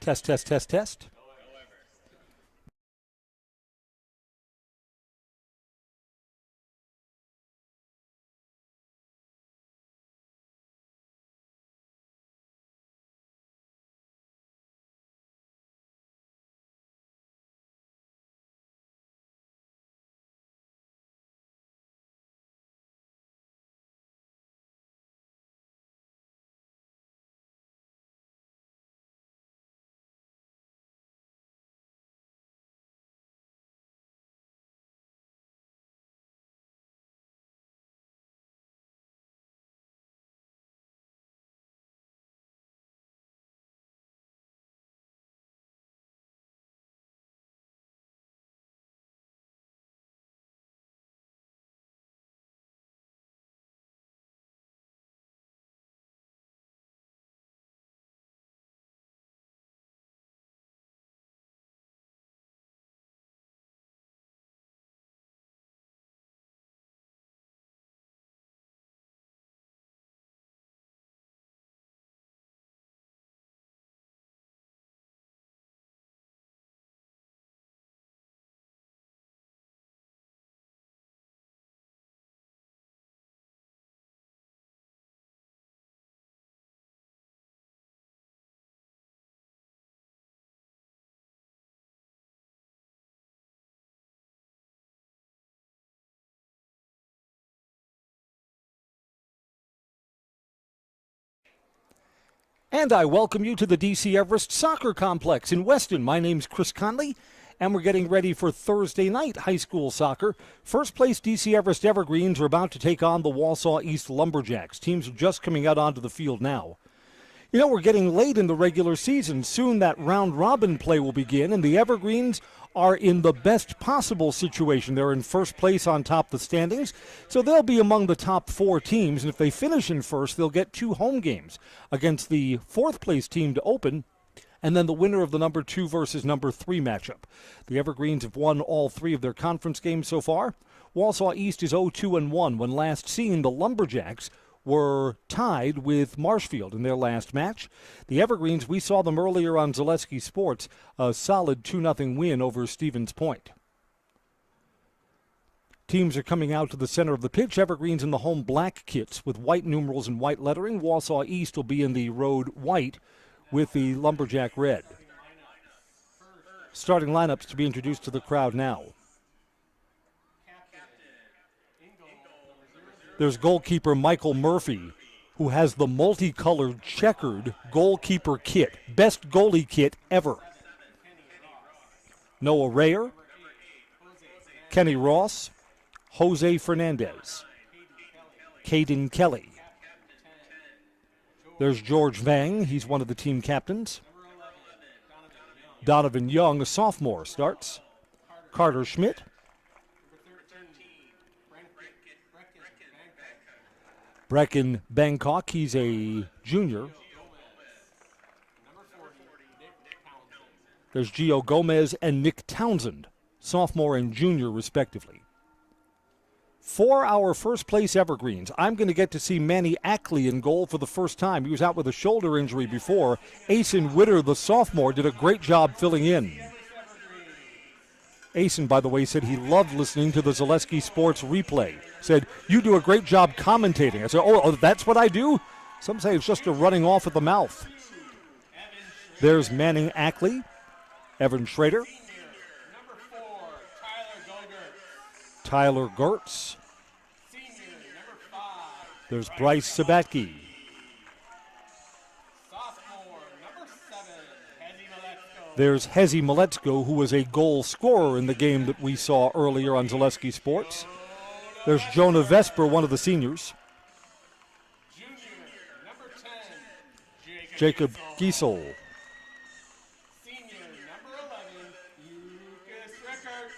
Test, test, test, test. And I welcome you to the DC Everest Soccer Complex in Weston. My name's Chris Conley, and we're getting ready for Thursday night high school soccer. First place DC Everest Evergreens are about to take on the Wausau East Lumberjacks. Teams are just coming out onto the field now. You know, we're getting late in the regular season. Soon that round-robin play will begin, and the Evergreens are in the best possible situation. They're in first place on top of the standings, so they'll be among the top 4 teams, and if they finish in first, they'll get 2 home games against the fourth-place team to open, and then the winner of the number 2 versus number 3 matchup. The Evergreens have won all 3 of their conference games so far. Wausau East is 0-2-1. When last seen, the Lumberjacks were tied with Marshfield in their last match. The Evergreens, we saw them earlier on Zaleski Sports, a solid 2-0 win over Stevens Point. Teams are coming out to the center of the pitch. Evergreens in the home black kits with white numerals and white lettering. Wausau East will be in the road white with the Lumberjack red. Starting lineups to be introduced to the crowd now. There's goalkeeper Michael Murphy, who has the multicolored checkered goalkeeper kit. Best goalie kit ever. Noah Rayer, Kenny Ross, Jose Fernandez, Caden Kelly. There's George Vang, he's one of the team captains. Donovan Young, a sophomore, starts. Carter Schmidt. Brecken Bangkok, he's a junior. There's Gio Gomez and Nick Townsend, sophomore and junior respectively. For our first place Evergreens, I'm going to get to see Manny Ackley in goal for the first time. He was out with a shoulder injury before. Asen Witter, the sophomore, did a great job filling in. Asen, by the way, said he loved listening to the Zaleski Sports replay. Said, you do a great job commentating. I said, oh, that's what I do? Some say it's just a running off at the mouth. There's Manning Ackley, Evan Schrader, Tyler Gertz. There's Bryce Sabatke. There's Hezi Maletsko, who was a goal scorer in the game that we saw earlier on Zaleski Sports. There's Jonah Vesper, one of the seniors. Jacob Giesel.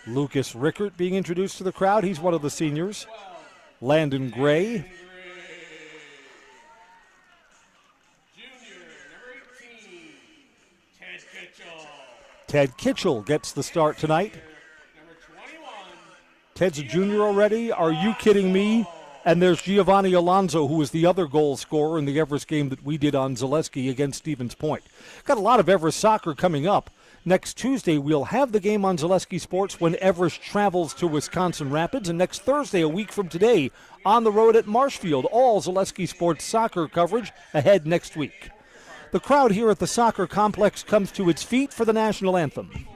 Lucas Rickert being introduced to the crowd. He's one of the seniors. Landon Gray. Ted Kitchell gets the start tonight. Ted's a junior already? Are you kidding me? And there's Giovanni Alonso, who was the other goal scorer in the Everest game that we did on Zaleski against Stevens Point. Got a lot of Everest soccer coming up. Next Tuesday, we'll have the game on Zaleski Sports when Everest travels to Wisconsin Rapids. And next Thursday, a week from today, on the road at Marshfield. All Zaleski Sports soccer coverage ahead next week. The crowd here at the soccer complex comes to its feet for the national anthem.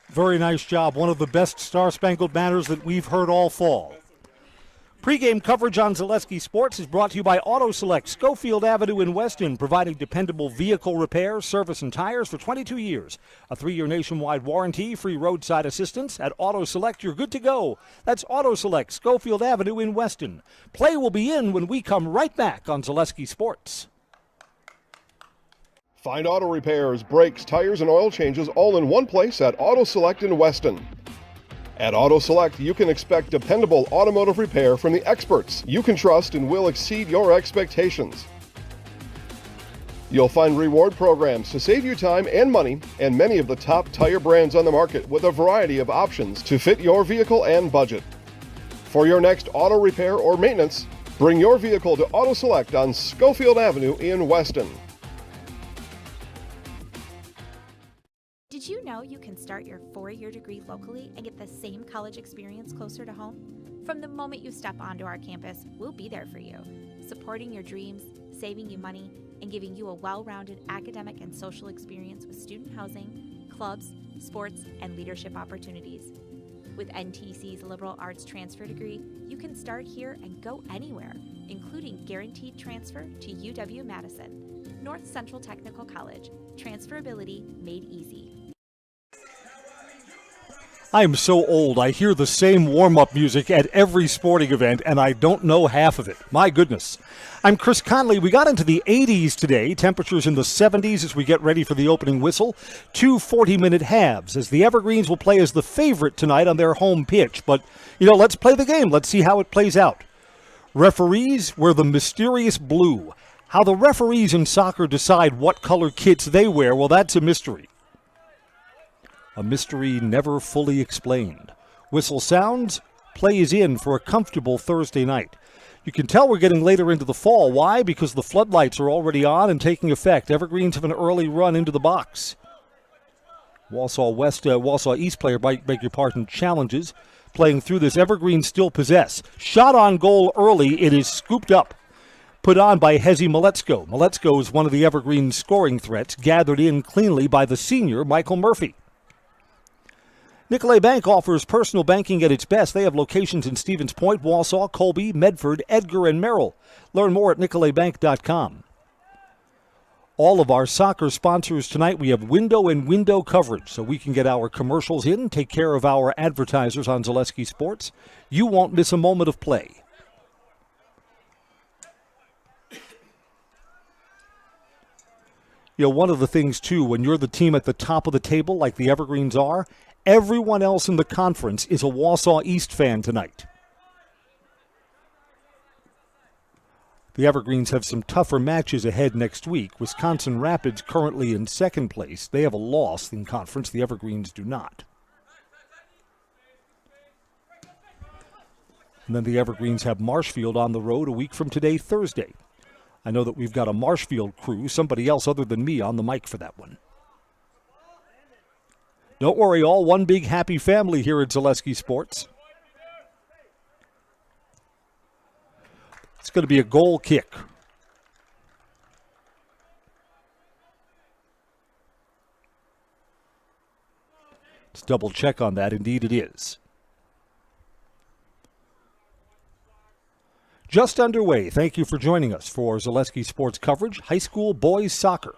Very nice job. One of the best Star-Spangled Banners that we've heard all fall. Pre-game coverage on Zaleski Sports is brought to you by Auto Select, Schofield Avenue in Weston, providing dependable vehicle repairs, service, and tires for 22 years. A 3-year nationwide warranty, free roadside assistance. At Auto Select, you're good to go. That's Auto Select, Schofield Avenue in Weston. Play will be in when we come right back on Zaleski Sports. Find auto repairs, brakes, tires, and oil changes all in one place at Auto Select in Weston. At Auto Select, you can expect dependable automotive repair from the experts you can trust and will exceed your expectations. You'll find reward programs to save you time and money, and many of the top tire brands on the market with a variety of options to fit your vehicle and budget. For your next auto repair or maintenance, bring your vehicle to Auto Select on Schofield Avenue in Weston. Did you know you can start your 4-year degree locally and get the same college experience closer to home? From the moment you step onto our campus, we'll be there for you, supporting your dreams, saving you money, and giving you a well-rounded academic and social experience with student housing, clubs, sports, and leadership opportunities. With NTC's liberal arts transfer degree, you can start here and go anywhere, including guaranteed transfer to UW-Madison, North Central Technical College. Transferability made easy. I am so old, I hear the same warm-up music at every sporting event, and I don't know half of it. My goodness. I'm Chris Conley. We got into the 80s today, temperatures in the 70s as we get ready for the opening whistle. 2 40-minute halves, as the Evergreens will play as the favorite tonight on their home pitch. But, let's play the game. Let's see how it plays out. Referees wear the mysterious blue. How the referees in soccer decide what color kits they wear, well, that's a mystery. A mystery never fully explained. Whistle sounds, play is in for a comfortable Thursday night. You can tell we're getting later into the fall. Why? Because the floodlights are already on and taking effect. Evergreens have an early run into the box. Wausau East player, challenges. Playing through this, Evergreens still possess. Shot on goal early, it is scooped up. Put on by Hezi Maletsko. Maletsko is one of the Evergreens scoring threats, gathered in cleanly by the senior Michael Murphy. Nicolay Bank offers personal banking at its best. They have locations in Stevens Point, Wausau, Colby, Medford, Edgar, and Merrill. Learn more at nicolaybank.com. All of our soccer sponsors tonight, we have window and window coverage, so we can get our commercials in, take care of our advertisers on Zaleski Sports. You won't miss a moment of play. One of the things, too, when you're the team at the top of the table, like the Evergreens are, everyone else in the conference is a Wausau East fan tonight. The Evergreens have some tougher matches ahead next week. Wisconsin Rapids currently in second place. They have a loss in conference. The Evergreens do not. And then the Evergreens have Marshfield on the road a week from today, Thursday. I know that we've got a Marshfield crew, somebody else other than me on the mic for that one. Don't worry, all one big happy family here at Zaleski Sports. It's going to be a goal kick. Let's double check on that. Indeed it is. Just underway. Thank you for joining us for Zaleski Sports coverage, high school boys soccer.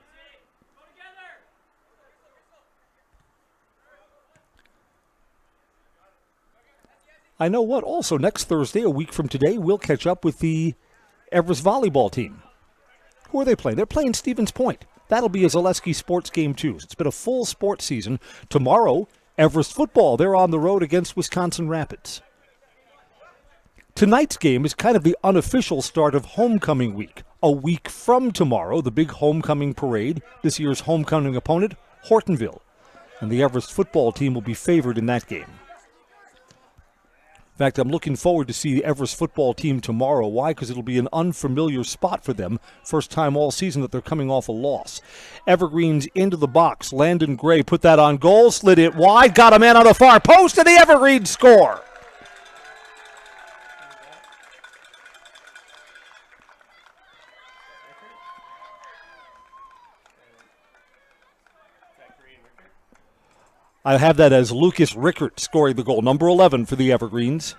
I know what, also next Thursday, a week from today, we'll catch up with the Everest volleyball team. Who are they playing? They're playing Stevens Point. That'll be a Zaleski Sports game too. It's been a full sports season. Tomorrow, Everest football. They're on the road against Wisconsin Rapids. Tonight's game is kind of the unofficial start of homecoming week. A week from tomorrow, the big homecoming parade. This year's homecoming opponent, Hortonville. And the Everest football team will be favored in that game. In fact, I'm looking forward to see the Everest football team tomorrow. Why? Because it'll be an unfamiliar spot for them. First time all season that they're coming off a loss. Evergreens into the box. Landon Gray put that on goal, slid it wide, got a man on the far post, and the Evergreens score. I have that as Lucas Rickert scoring the goal, number 11 for the Evergreens.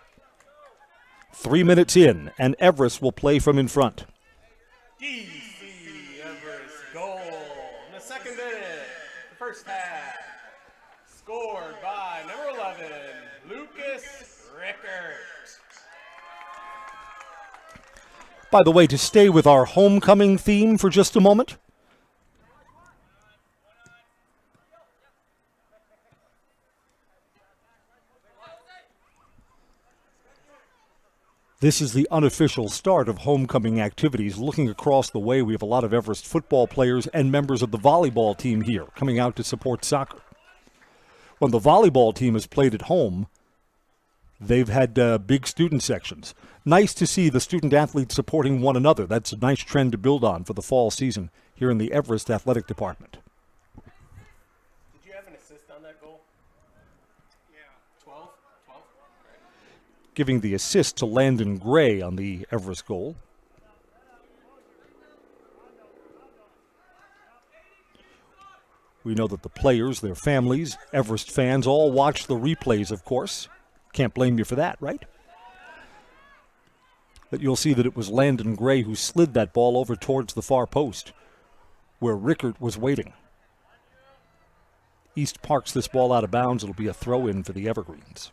3 minutes in, and Everest will play from in front. DC Everest goal in the second minute, the first half. Scored by number 11, Lucas Rickert. By the way, to stay with our homecoming theme for just a moment, this is the unofficial start of homecoming activities. Looking across the way, we have a lot of Everest football players and members of the volleyball team here coming out to support soccer. When the volleyball team has played at home, they've had big student sections. Nice to see the student athletes supporting one another. That's a nice trend to build on for the fall season here in the Everest Athletic Department. Did you have an assist on that goal? Yeah. 12? Giving the assist to Landon Gray on the Everest goal. We know that the players, their families, Everest fans, all watch the replays, of course. Can't blame you for that, right? But you'll see that it was Landon Gray who slid that ball over towards the far post, where Rickert was waiting. East parks this ball out of bounds. It'll be a throw-in for the Evergreens.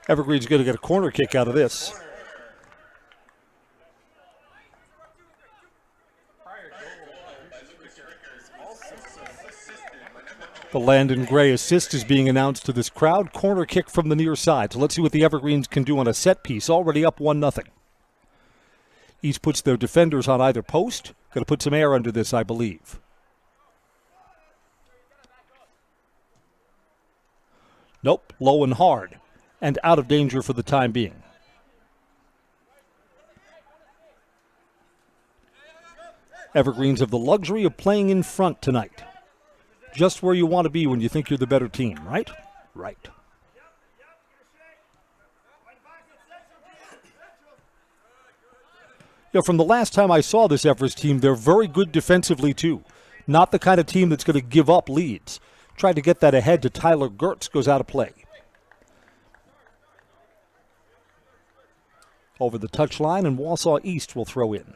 Evergreen's going to get a corner kick out of this. The Landon Gray assist is being announced to this crowd. Corner kick from the near side. So let's see what the Evergreens can do on a set piece. Already up 1-0. East puts their defenders on either post. Going to put some air under this, I believe. Nope, low and hard. And out of danger for the time being. Evergreens have the luxury of playing in front tonight. Just where you want to be when you think you're the better team, right? Right. You know, from the last time I saw this Everest team, they're very good defensively too. Not the kind of team that's going to give up leads. Tried to get that ahead to Tyler Gertz, goes out of play. over the touchline, and Wausau East will throw in.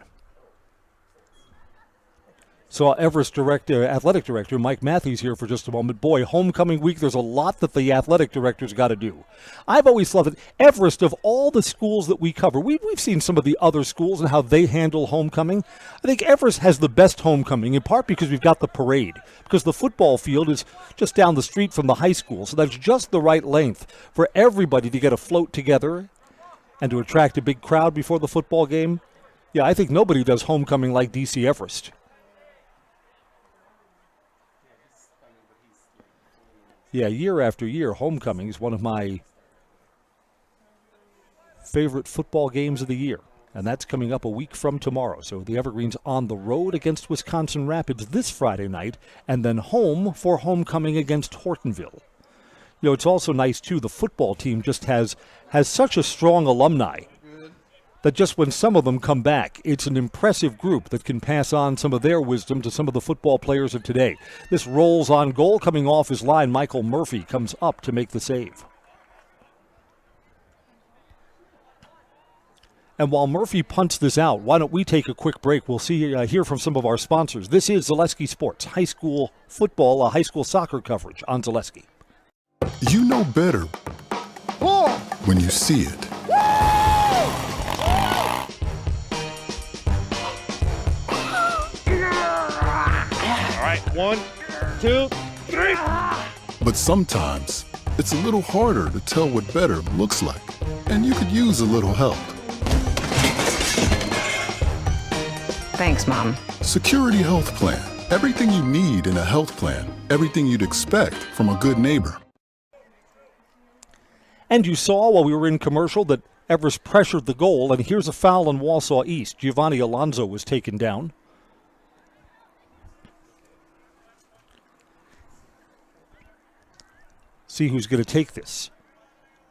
Saw Everest athletic director Mike Matthews here for just a moment. Boy, homecoming week, there's a lot that the athletic director's got to do. I've always loved it. Everest, of all the schools that we cover, we've seen some of the other schools and how they handle homecoming. I think Everest has the best homecoming, in part because we've got the parade, because the football field is just down the street from the high school, so that's just the right length for everybody to get a float together and to attract a big crowd before the football game. Yeah, I think nobody does homecoming like DC Everest. Yeah, year after year, homecoming is one of my favorite football games of the year. And that's coming up a week from tomorrow. So the Evergreens on the road against Wisconsin Rapids this Friday night, and then home for homecoming against Hortonville. You know, it's also nice, too, the football team just has such a strong alumni that just when some of them come back, it's an impressive group that can pass on some of their wisdom to some of the football players of today. This rolls on goal. Coming off his line, Michael Murphy comes up to make the save. And while Murphy punts this out, why don't we take a quick break? We'll hear from some of our sponsors. This is Zaleski Sports, high school football, high school soccer coverage on Zaleski. You know better when you see it. All right, 1, 2, 3. But sometimes it's a little harder to tell what better looks like, and you could use a little help. Thanks, Mom. Security Health Plan. Everything you need in a health plan. Everything you'd expect from a good neighbor. And you saw while we were in commercial that Everest pressured the goal, and here's a foul on Wausau East. Giovanni Alonso was taken down. See who's going to take this.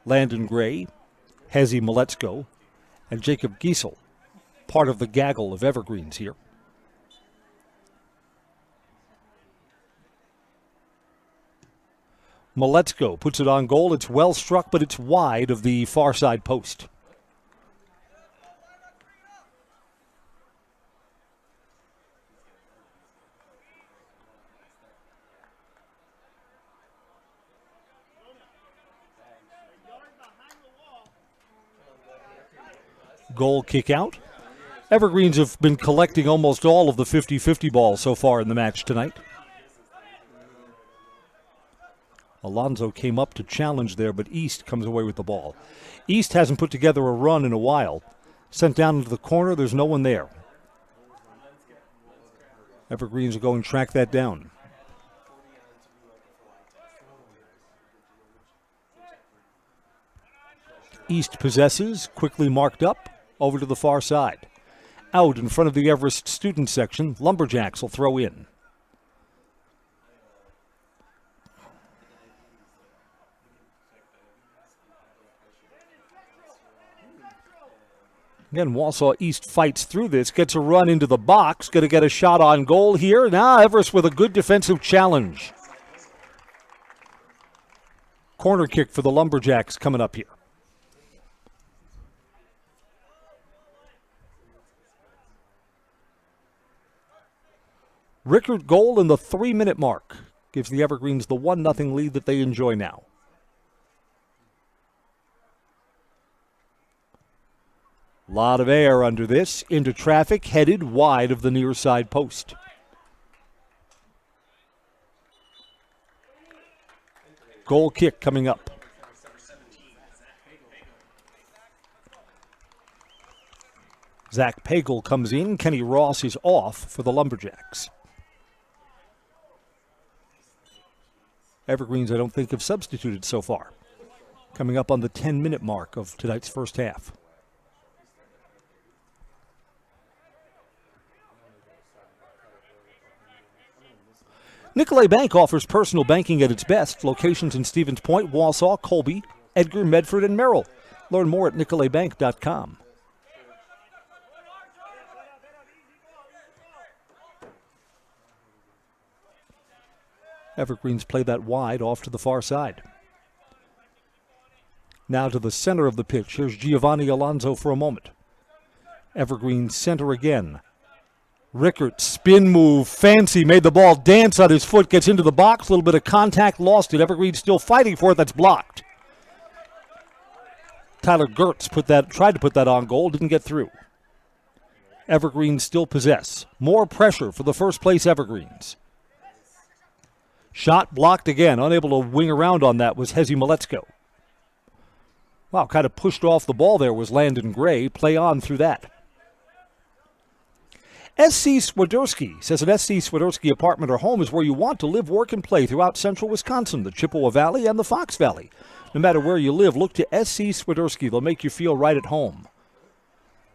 Landon Gray, Hezi Maletsko, and Jacob Giesel, part of the gaggle of Evergreens here. Maletsko puts it on goal. It's well struck, but it's wide of the far side post. Goal kick out. Evergreens have been collecting almost all of the 50-50 balls so far in the match tonight. Alonso came up to challenge there, but East comes away with the ball. East hasn't put together a run in a while. Sent down into the corner, there's no one there. Evergreens will go and track that down. East possesses, quickly marked up, over to the far side. Out in front of the Everest student section, Lumberjacks will throw in. Again, Wausau East fights through this, gets a run into the box, going to get a shot on goal here. Now Everest with a good defensive challenge. Corner kick for the Lumberjacks coming up here. Rickard goal in the 3-minute mark gives the Evergreens the 1-0 lead that they enjoy now. Lot of air under this, into traffic, headed wide of the near side post. Goal kick coming up. Zach Pagel comes in. Kenny Ross is off for the Lumberjacks. Evergreens, I don't think, have substituted so far. Coming up on the 10-minute mark of tonight's first half. Nicolay Bank offers personal banking at its best. Locations in Stevens Point, Wausau, Colby, Edgar, Medford, and Merrill. Learn more at nicolaybank.com. Evergreens play that wide off to the far side. Now to the center of the pitch. Here's Giovanni Alonso for a moment. Evergreen center again. Rickert, spin move, fancy, made the ball dance on his foot, gets into the box, a little bit of contact, lost it. Evergreen still fighting for it, that's blocked. Tyler Gertz tried to put that on goal, didn't get through. Evergreens still possess. More pressure for the first place Evergreens. Shot blocked again, unable to wing around on that was Hezi Maletsko. Wow, kind of pushed off the ball there was Landon Gray. Play on through that. S.C. Swiderski says an S.C. Swiderski apartment or home is where you want to live, work, and play throughout central Wisconsin, the Chippewa Valley, and the Fox Valley. No matter where you live, look to S.C. Swiderski. They'll make you feel right at home.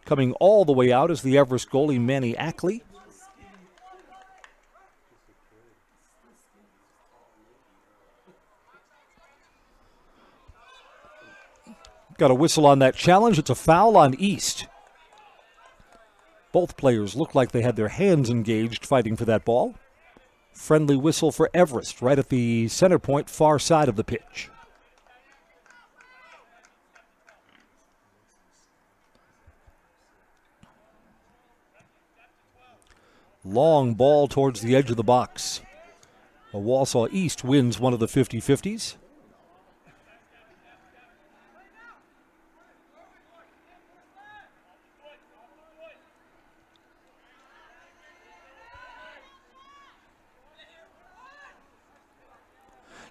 Coming all the way out is the Everest goalie Manny Ackley. Got a whistle on that challenge. It's a foul on East. Both players looked like they had their hands engaged fighting for that ball. Friendly whistle for Everest right at the center point, far side of the pitch. Long ball towards the edge of the box. The Wausau East wins one of the 50-50s.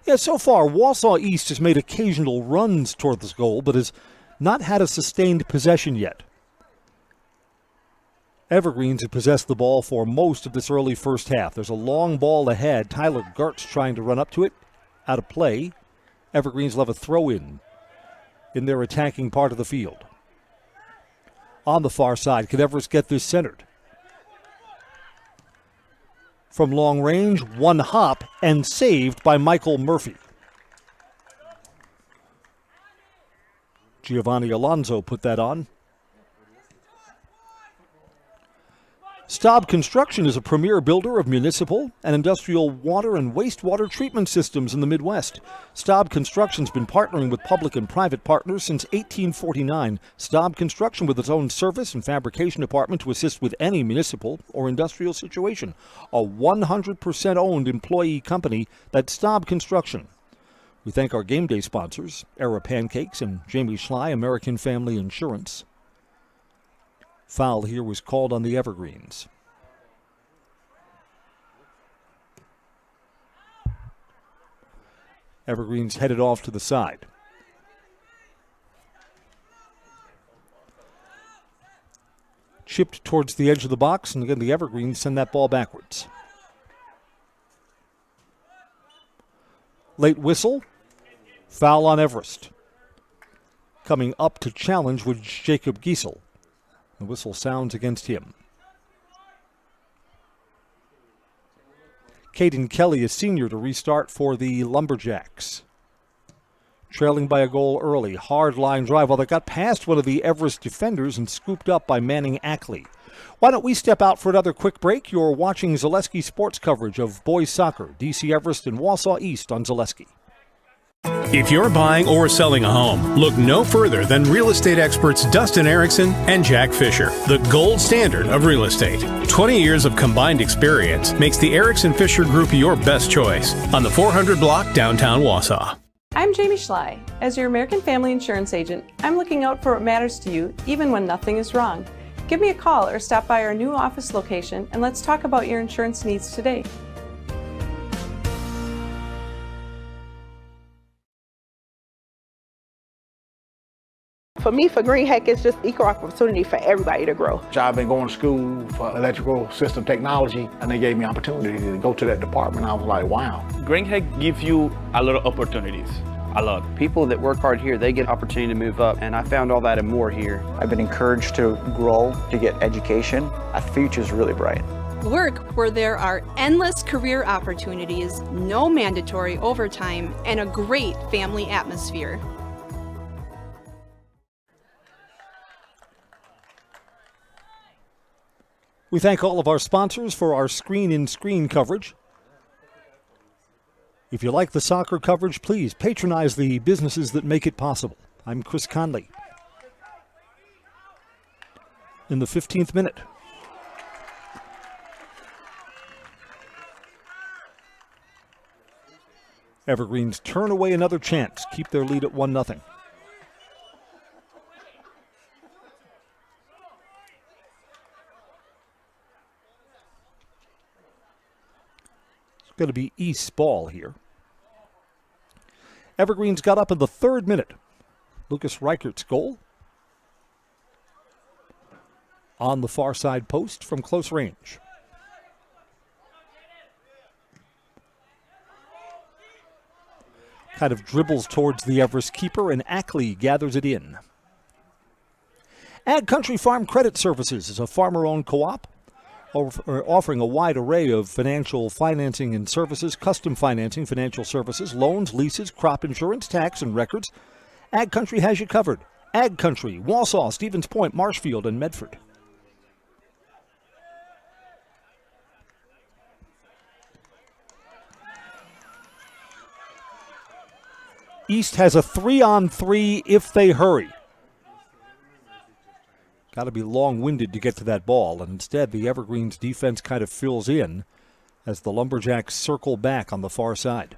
Yeah, so far, Wausau East has made occasional runs toward this goal, but has not had a sustained possession yet. Evergreens have possessed the ball for most of this early first half. There's a long ball ahead. Tyler Gertz trying to run up to it. Out of play. Evergreens will have a throw-in their attacking part of the field. On the far side, can Everest get this centered? From long range, one hop, and saved by Michael Murphy. Giovanni Alonso put that on. Staub Construction is a premier builder of municipal and industrial water and wastewater treatment systems in the Midwest. Staub Construction's been partnering with public and private partners since 1849. Staub Construction with its own service and fabrication department to assist with any municipal or industrial situation. A 100% owned employee company, that's Staub Construction. We thank our game day sponsors, Era Pancakes and Jamie Schley, American Family Insurance. Foul here was called on the Evergreens. Evergreens headed off to the side. Chipped towards the edge of the box, and again the Evergreens send that ball backwards. Late whistle. Foul on Everest. Coming up to challenge was Jacob Giesel. The whistle sounds against him. Caden Kelly, a senior, to restart for the Lumberjacks. Trailing by a goal early. Hard line drive. Well, they got past one of the Everest defenders and scooped up by Manning Ackley. Why don't we step out for another quick break? You're watching Zaleski Sports coverage of boys soccer, DC Everest and Wausau East on Zaleski. If you're buying or selling a home, look no further than real estate experts Dustin Erickson and Jack Fisher, the gold standard of real estate. 20 years of combined experience makes the Erickson Fisher Group your best choice on the 400 block downtown Wausau. I'm Jamie Schley. As your American Family Insurance agent, I'm looking out for what matters to you, even when nothing is wrong. Give me a call or stop by our new office location and let's talk about your insurance needs today. For me, for Green Heck, it's just equal opportunity for everybody to grow. I've been going to school for electrical system technology, and they gave me opportunity to go to that department. I was like, wow. Green Heck gives you a lot of opportunities. A lot. People that work hard here, they get opportunity to move up, and I found all that and more here. I've been encouraged to grow, to get education. Our future's really bright. Work where there are endless career opportunities, no mandatory overtime, and a great family atmosphere. We thank all of our sponsors for our screen-in-screen coverage. If you like the soccer coverage, please patronize the businesses that make it possible. I'm Chris Conley. In the 15th minute. Evergreens turn away another chance, keep their lead at 1-0. It's going to be East's ball here. Evergreens got up in the 3rd minute. Lucas Reichert's goal. On the far side post from close range. Kind of dribbles towards the Everest keeper, and Ackley gathers it in. Ag Country Farm Credit Services is a farmer-owned co-op offering a wide array of financial financing and services, custom financing, financial services, loans, leases, crop insurance, tax, and records. Ag Country has you covered. Ag Country, Wausau, Stevens Point, Marshfield, and Medford. East has a 3-on-3 if they hurry. Got to be long-winded to get to that ball, and instead the Evergreens defense kind of fills in as the Lumberjacks circle back on the far side.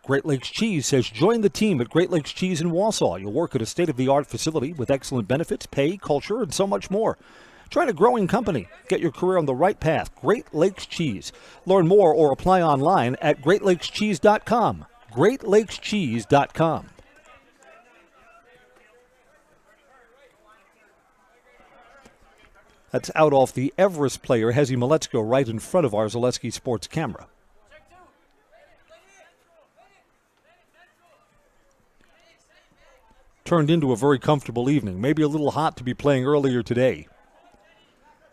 Great Lakes Cheese says join the team at Great Lakes Cheese in Wausau. You'll work at a state-of-the-art facility with excellent benefits, pay, culture, and so much more. Try a growing company. Get your career on the right path. Great Lakes Cheese. Learn more or apply online at greatlakescheese.com. greatlakescheese.com. That's out off the Everest player, Hezi Maletsko, right in front of our Zaleski Sports camera. Turned into a very comfortable evening. Maybe a little hot to be playing earlier today.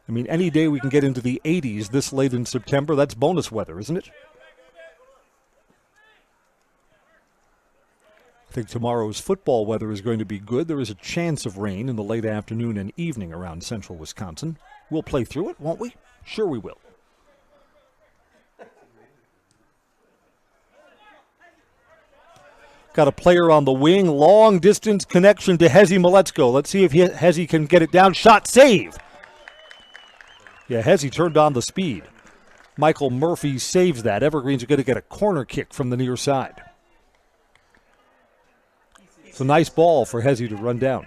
I mean, any day we can get into the 80s this late in September, that's bonus weather, isn't it? I think tomorrow's football weather is going to be good. There is a chance of rain in the late afternoon and evening around central Wisconsin. We'll play through it, won't we? Sure we will. Got a player on the wing, long distance connection to Hezi Maletsko. Let's see if Hezi can get it down. Shot, save. Yeah, Hezi turned on the speed. Michael Murphy saves that. Evergreens are going to get a corner kick from the near side. It's a nice ball for Hezi to run down.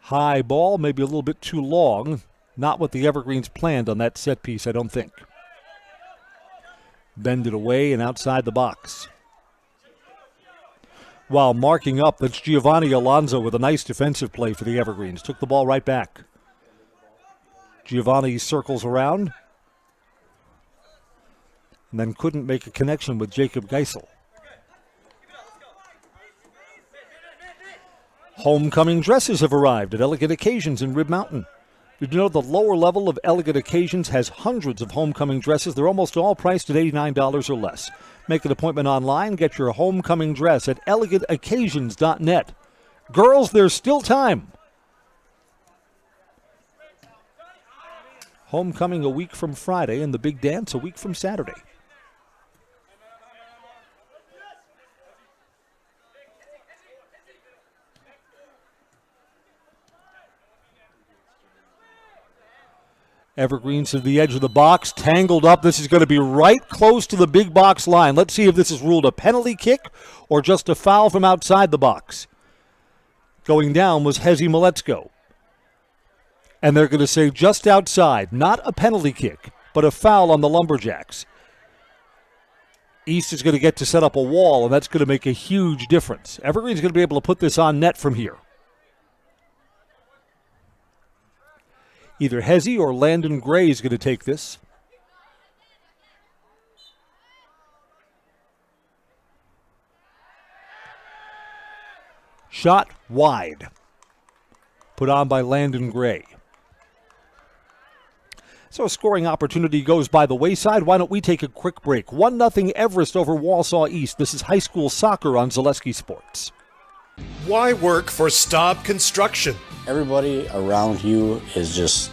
High ball, maybe a little bit too long. Not what the Evergreens planned on that set piece, I don't think. Bended away and outside the box. While marking up, that's Giovanni Alonso with a nice defensive play for the Evergreens. Took the ball right back. Giovanni circles around and then couldn't make a connection with Jacob Geisel. Homecoming dresses have arrived at Elegant Occasions in Rib Mountain. Did you know the lower level of Elegant Occasions has hundreds of homecoming dresses? They're almost all priced at $89 or less. Make an appointment online. Get your homecoming dress at elegantoccasions.net. Girls, there's still time. Homecoming a week from Friday and the big dance a week from Saturday. Evergreens to the edge of the box, tangled up. This is going to be right close to the big box line. Let's see if this is ruled a penalty kick or just a foul from outside the box. Going down was Hezi Maletsko. And they're going to say just outside, not a penalty kick, but a foul on the Lumberjacks. East is going to get to set up a wall, and that's going to make a huge difference. Evergreen's going to be able to put this on net from here. Either Hezi or Landon Gray is going to take this. Shot wide. Put on by Landon Gray. So a scoring opportunity goes by the wayside. Why don't we take a quick break? 1-0 Everest over Wausau East. This is high school soccer on Zaleski Sports. Why work for Staub Construction? Everybody around you is just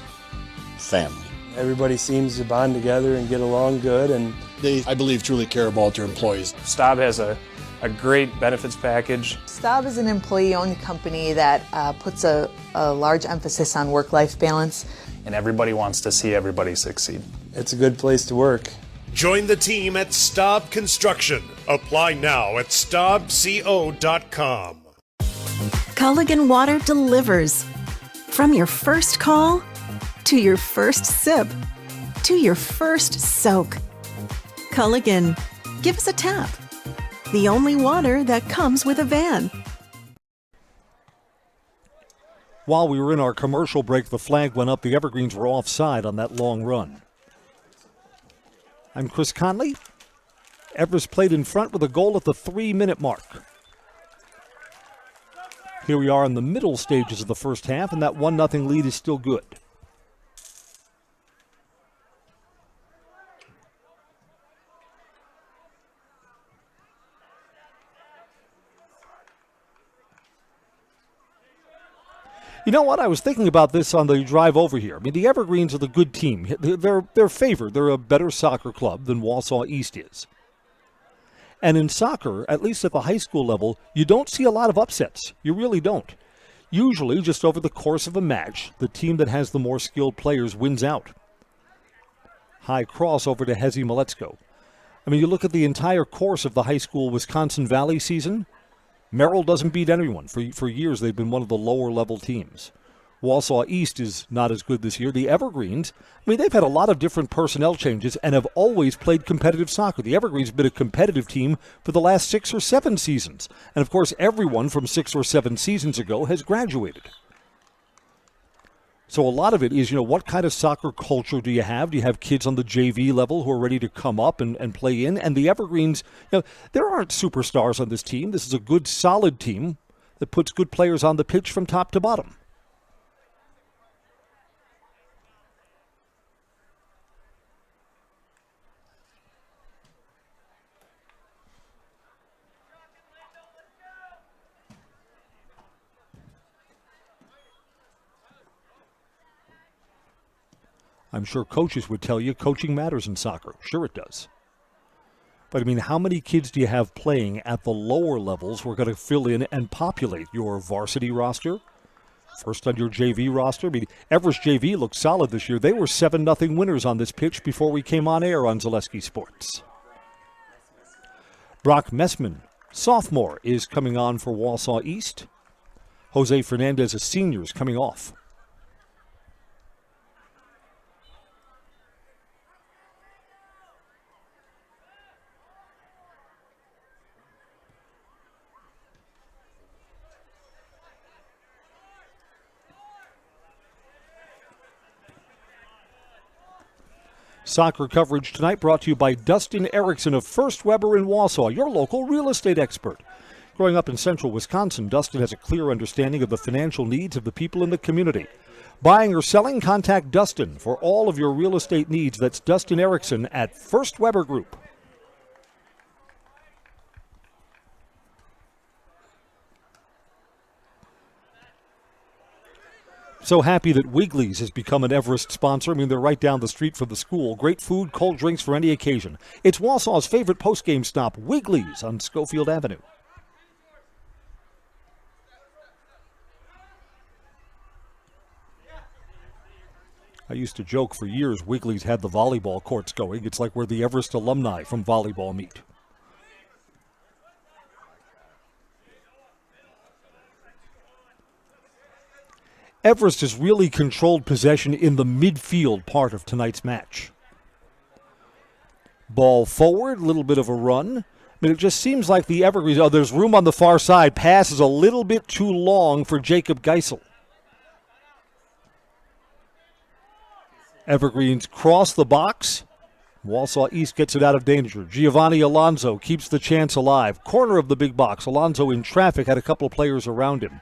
family. Everybody seems to bond together and get along good, and they, I believe, truly care about their employees. Staub has a great benefits package. Staub is an employee-owned company that puts a large emphasis on work-life balance. And everybody wants to see everybody succeed. It's a good place to work. Join the team at Staub Construction. Apply now at staubco.com. Culligan Water delivers. From your first call, to your first sip, to your first soak. Culligan, give us a tap. The only water that comes with a van. While we were in our commercial break, the flag went up. The Evergreens were offside on that long run. I'm Chris Conley. Everest played in front with a goal at the 3-minute mark. Here we are in the middle stages of the first half, and that 1-0 lead is still good. You know what? I was thinking about this on the drive over here. I mean, the Evergreens are the good team. They're favored. They're a better soccer club than Wausau East is. And in soccer, at least at the high school level, you don't see a lot of upsets. You really don't. Usually, just over the course of a match, the team that has the more skilled players wins out. High cross over to Hezi Maletsko. I mean, you look at the entire course of the high school Wisconsin Valley season, Merrill doesn't beat anyone. For years, they've been one of the lower-level teams. Wausau East is not as good this year. The Evergreens, I mean, they've had a lot of different personnel changes and have always played competitive soccer. The Evergreens have been a competitive team for the last 6 or 7 seasons. And, of course, everyone from 6 or 7 seasons ago has graduated. So a lot of it is, what kind of soccer culture do you have? Do you have kids on the JV level who are ready to come up and play in? And the Evergreens, there aren't superstars on this team. This is a good, solid team that puts good players on the pitch from top to bottom. I'm sure coaches would tell you coaching matters in soccer. Sure it does. But, I mean, how many kids do you have playing at the lower levels who are going to fill in and populate your varsity roster? First on your JV roster. I mean, Everest JV looked solid this year. They were 7-0 winners on this pitch before we came on air on Zaleski Sports. Brock Messman, sophomore, is coming on for Wausau East. Jose Fernandez, a senior, is coming off. Soccer coverage tonight brought to you by Dustin Erickson of First Weber in Wausau, your local real estate expert. Growing up in central Wisconsin, Dustin has a clear understanding of the financial needs of the people in the community. Buying or selling, contact Dustin for all of your real estate needs. That's Dustin Erickson at First Weber Group. So happy that Wigley's has become an Everest sponsor. I mean, they're right down the street from the school. Great food, cold drinks for any occasion. It's Wausau's favorite postgame stop, Wigley's on Schofield Avenue. I used to joke for years Wigley's had the volleyball courts going. It's like where the Everest alumni from volleyball meet. Everest has really controlled possession in the midfield part of tonight's match. Ball forward, a little bit of a run. I mean, it just seems like the Evergreens, there's room on the far side. Pass is a little bit too long for Jacob Geisel. Evergreens cross the box. Wausau East gets it out of danger. Giovanni Alonso keeps the chance alive. Corner of the big box. Alonso in traffic, had a couple of players around him.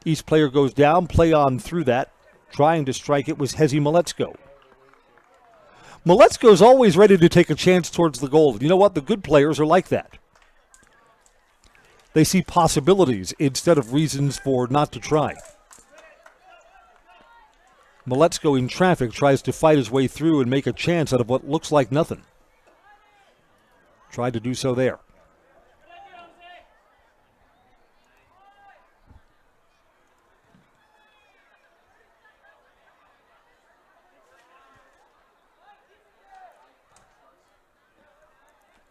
East player goes down, play on through that. Trying to strike it was Hezi Maletsko. Maletzko's always ready to take a chance towards the goal. You know what? The good players are like that. They see possibilities instead of reasons for not to try. Maletzko in traffic tries to fight his way through and make a chance out of what looks like nothing. Tried to do so there.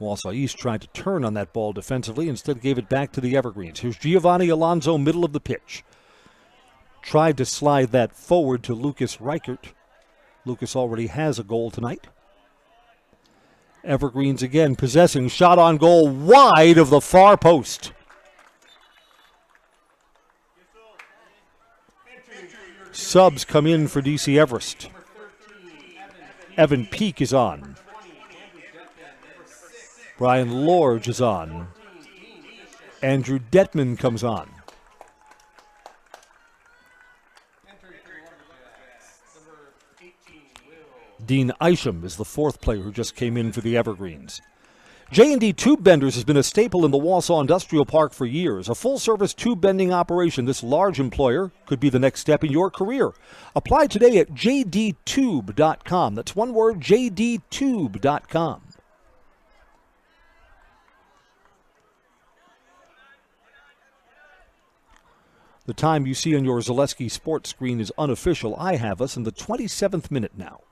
Wausau East tried to turn on that ball defensively, instead gave it back to the Evergreens. Here's Giovanni Alonso, middle of the pitch. Tried to slide that forward to Lucas Reichert. Lucas already has a goal tonight. Evergreens again possessing, shot on goal wide of the far post. Subs come in for DC Everest. Evan Peak is on. Brian Lorge is on. Andrew Detman comes on. Dean Isham is the fourth player who just came in for the Evergreens. J&D Tube Benders has been a staple in the Wausau Industrial Park for years. A full-service tube bending operation, this large employer could be the next step in your career. Apply today at jdtube.com. That's one word, jdtube.com. The time you see on your Zaleski sports screen is unofficial. I have us in the 27th minute now.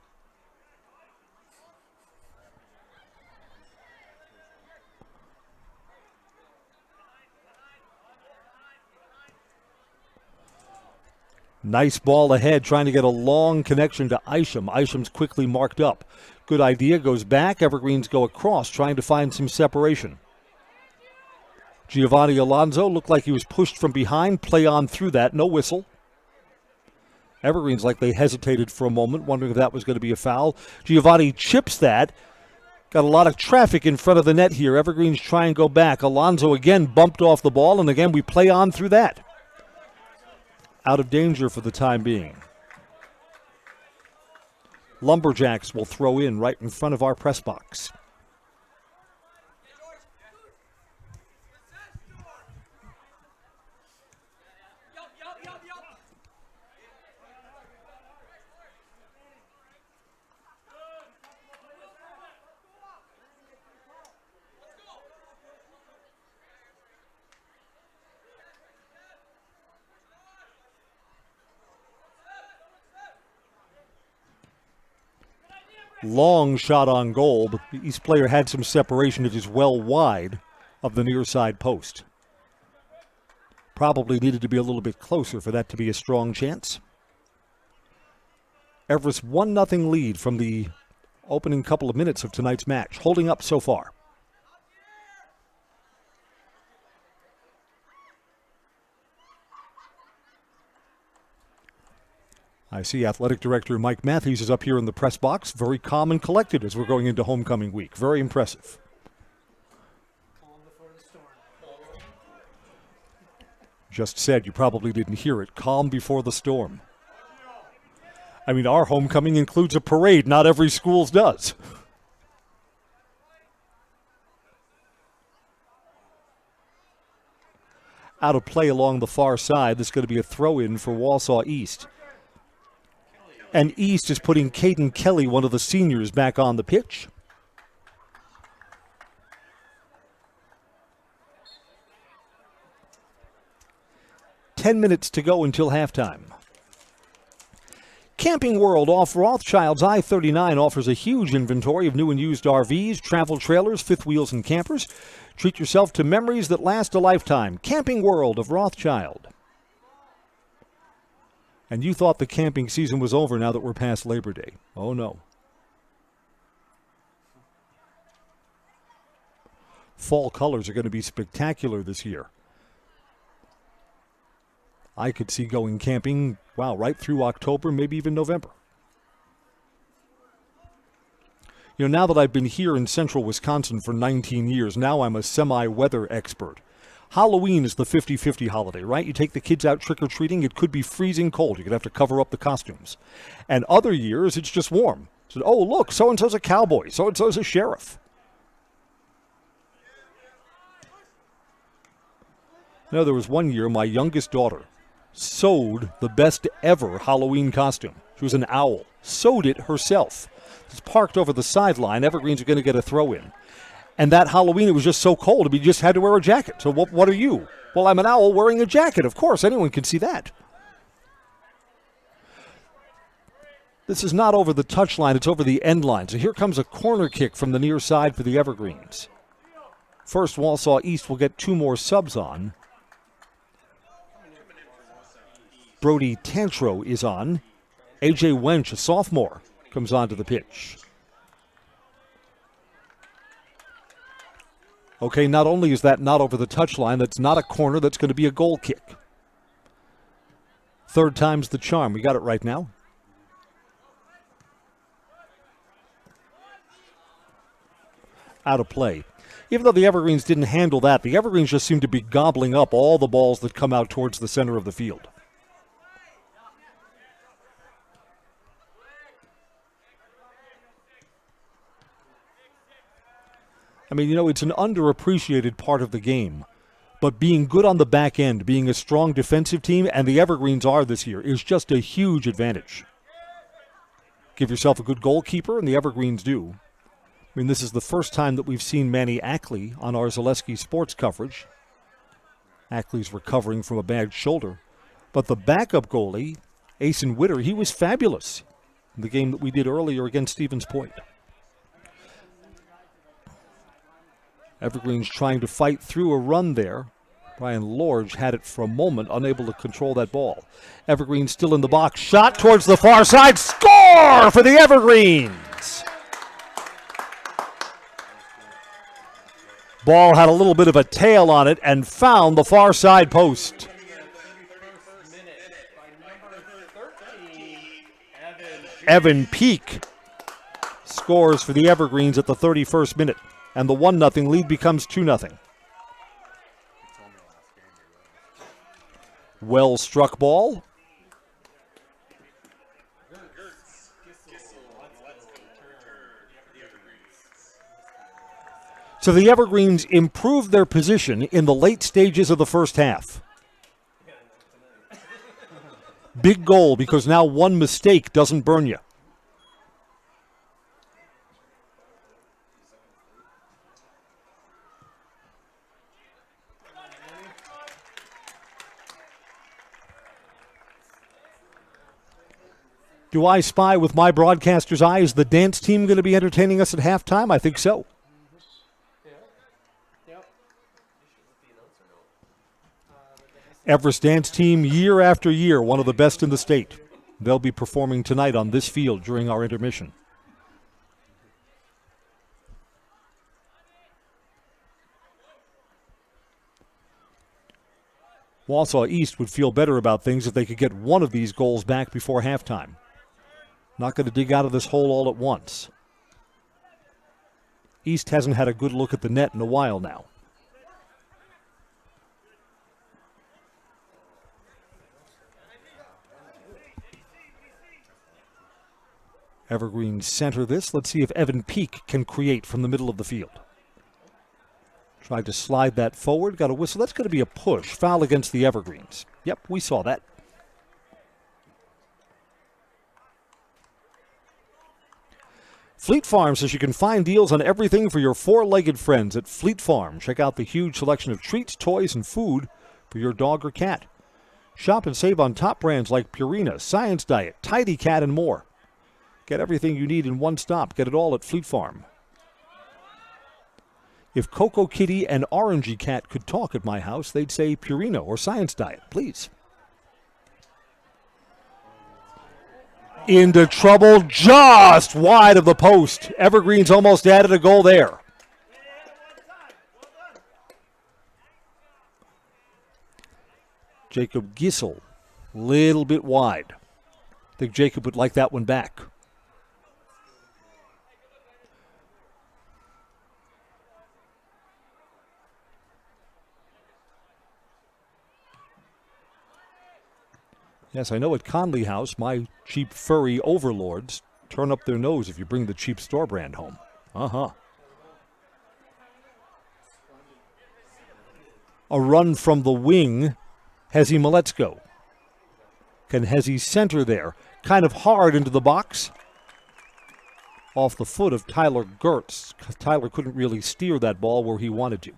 Nice ball ahead, trying to get a long connection to Isham. Isham's quickly marked up. Good idea, goes back. Evergreens go across, trying to find some separation. Giovanni Alonso looked like he was pushed from behind. Play on through that, no whistle. Evergreens like they hesitated for a moment, wondering if that was going to be a foul. Giovanni chips that. Got a lot of traffic in front of the net here. Evergreens try and go back. Alonso again bumped off the ball, and again we play on through that. Out of danger for the time being. Lumberjacks will throw in right in front of our press box. Long shot on goal, but the East player had some separation. It is well wide of the near side post. Probably needed to be a little bit closer for that to be a strong chance. Everest 1-0 lead from the opening couple of minutes of tonight's match, holding up so far. I see Athletic Director Mike Matthews is up here in the press box, very calm and collected as we're going into homecoming week. Very impressive. Just said, you probably didn't hear it, calm before the storm. I mean, our homecoming includes a parade. Not every school's does. Out of play along the far side. This is going to be a throw-in for Wausau East. And East is putting Caden Kelly, one of the seniors, back on the pitch. Ten minutes to go until halftime. Camping World off Rothschild's I-39 offers a huge inventory of new and used RVs, travel trailers, fifth wheels, and campers. Treat yourself to memories that last a lifetime. Camping World of Rothschild. And you thought the camping season was over now that we're past Labor Day. Oh, no. Fall colors are going to be spectacular this year. I could see going camping, wow, right through October, maybe even November. You know, now that I've been here in central Wisconsin for 19 years, now I'm a semi-weather expert. Halloween is the 50-50 holiday, right? You take the kids out trick-or-treating, it could be freezing cold. You're going to have to cover up the costumes. And other years, it's just warm. So, oh, look, so-and-so's a cowboy, so-and-so's a sheriff. You know, there was one year my youngest daughter sewed the best ever Halloween costume. She was an owl. Sewed it herself. It's parked over the sideline. Evergreens are going to get a throw in. And that Halloween, it was just so cold, you just had to wear a jacket. So what are you? Well, I'm an owl wearing a jacket. Of course, anyone can see that. This is not over the touchline. It's over the end line. So here comes a corner kick from the near side for the Evergreens. First, Wausau East will get 2 more subs on. Brody Tantro is on. A.J. Wench, a sophomore, comes onto the pitch. Okay, not only is that not over the touchline, that's not a corner, that's going to be a goal kick. Third time's the charm. We got it right now. Out of play. Even though the Evergreens didn't handle that, the Evergreens just seem to be gobbling up all the balls that come out towards the center of the field. I mean, you know, it's an underappreciated part of the game. But being good on the back end, being a strong defensive team, and the Evergreens are this year, is just a huge advantage. Give yourself a good goalkeeper, and the Evergreens do. I mean, this is the first time that we've seen Manny Ackley on our Zaleski sports coverage. Ackley's recovering from a bad shoulder. But the backup goalie, Asen Witter, he was fabulous in the game that we did earlier against Stevens Point. Evergreens trying to fight through a run there. Brian Lorge had it for a moment, unable to control that ball. Evergreens still in the box. Shot towards the far side. Score for the Evergreens! Ball had a little bit of a tail on it and found the far side post. Evan Peak scores for the Evergreens at the 31st minute. And the 1-0 lead becomes 2-0. Well struck ball. So the Evergreens improved their position in the late stages of the first half. Big goal because now one mistake doesn't burn you. Do I spy with my broadcaster's eye? Is the dance team going to be entertaining us at halftime? I think so. Everest dance team, year after year, one of the best in the state. They'll be performing tonight on this field during our intermission. Wausau East would feel better about things if they could get one of these goals back before halftime. Not going to dig out of this hole all at once. East hasn't had a good look at the net in a while now. Evergreens center this. Let's see if Evan Peak can create from the middle of the field. Tried to slide that forward. Got a whistle. That's going to be a push. Foul against the Evergreens. Yep, we saw that. Fleet Farm says you can find deals on everything for your four-legged friends at Fleet Farm. Check out the huge selection of treats, toys, and food for your dog or cat. Shop and save on top brands like Purina, Science Diet, Tidy Cat, and more. Get everything you need in one stop. Get it all at Fleet Farm. If Coco Kitty and Orangey Cat could talk at my house, they'd say Purina or Science Diet, please. Into trouble just wide of the post. Evergreens almost added a goal there. Jacob Gissel, little bit wide. I think Jacob would like that one back. Yes, I know at Conley House, my cheap furry overlords turn up their nose if you bring the cheap store brand home. A run from the wing, Hezi Maletzko. Can Hezi center there? Kind of hard into the box. Off the foot of Tyler Gertz. Tyler couldn't really steer that ball where he wanted to.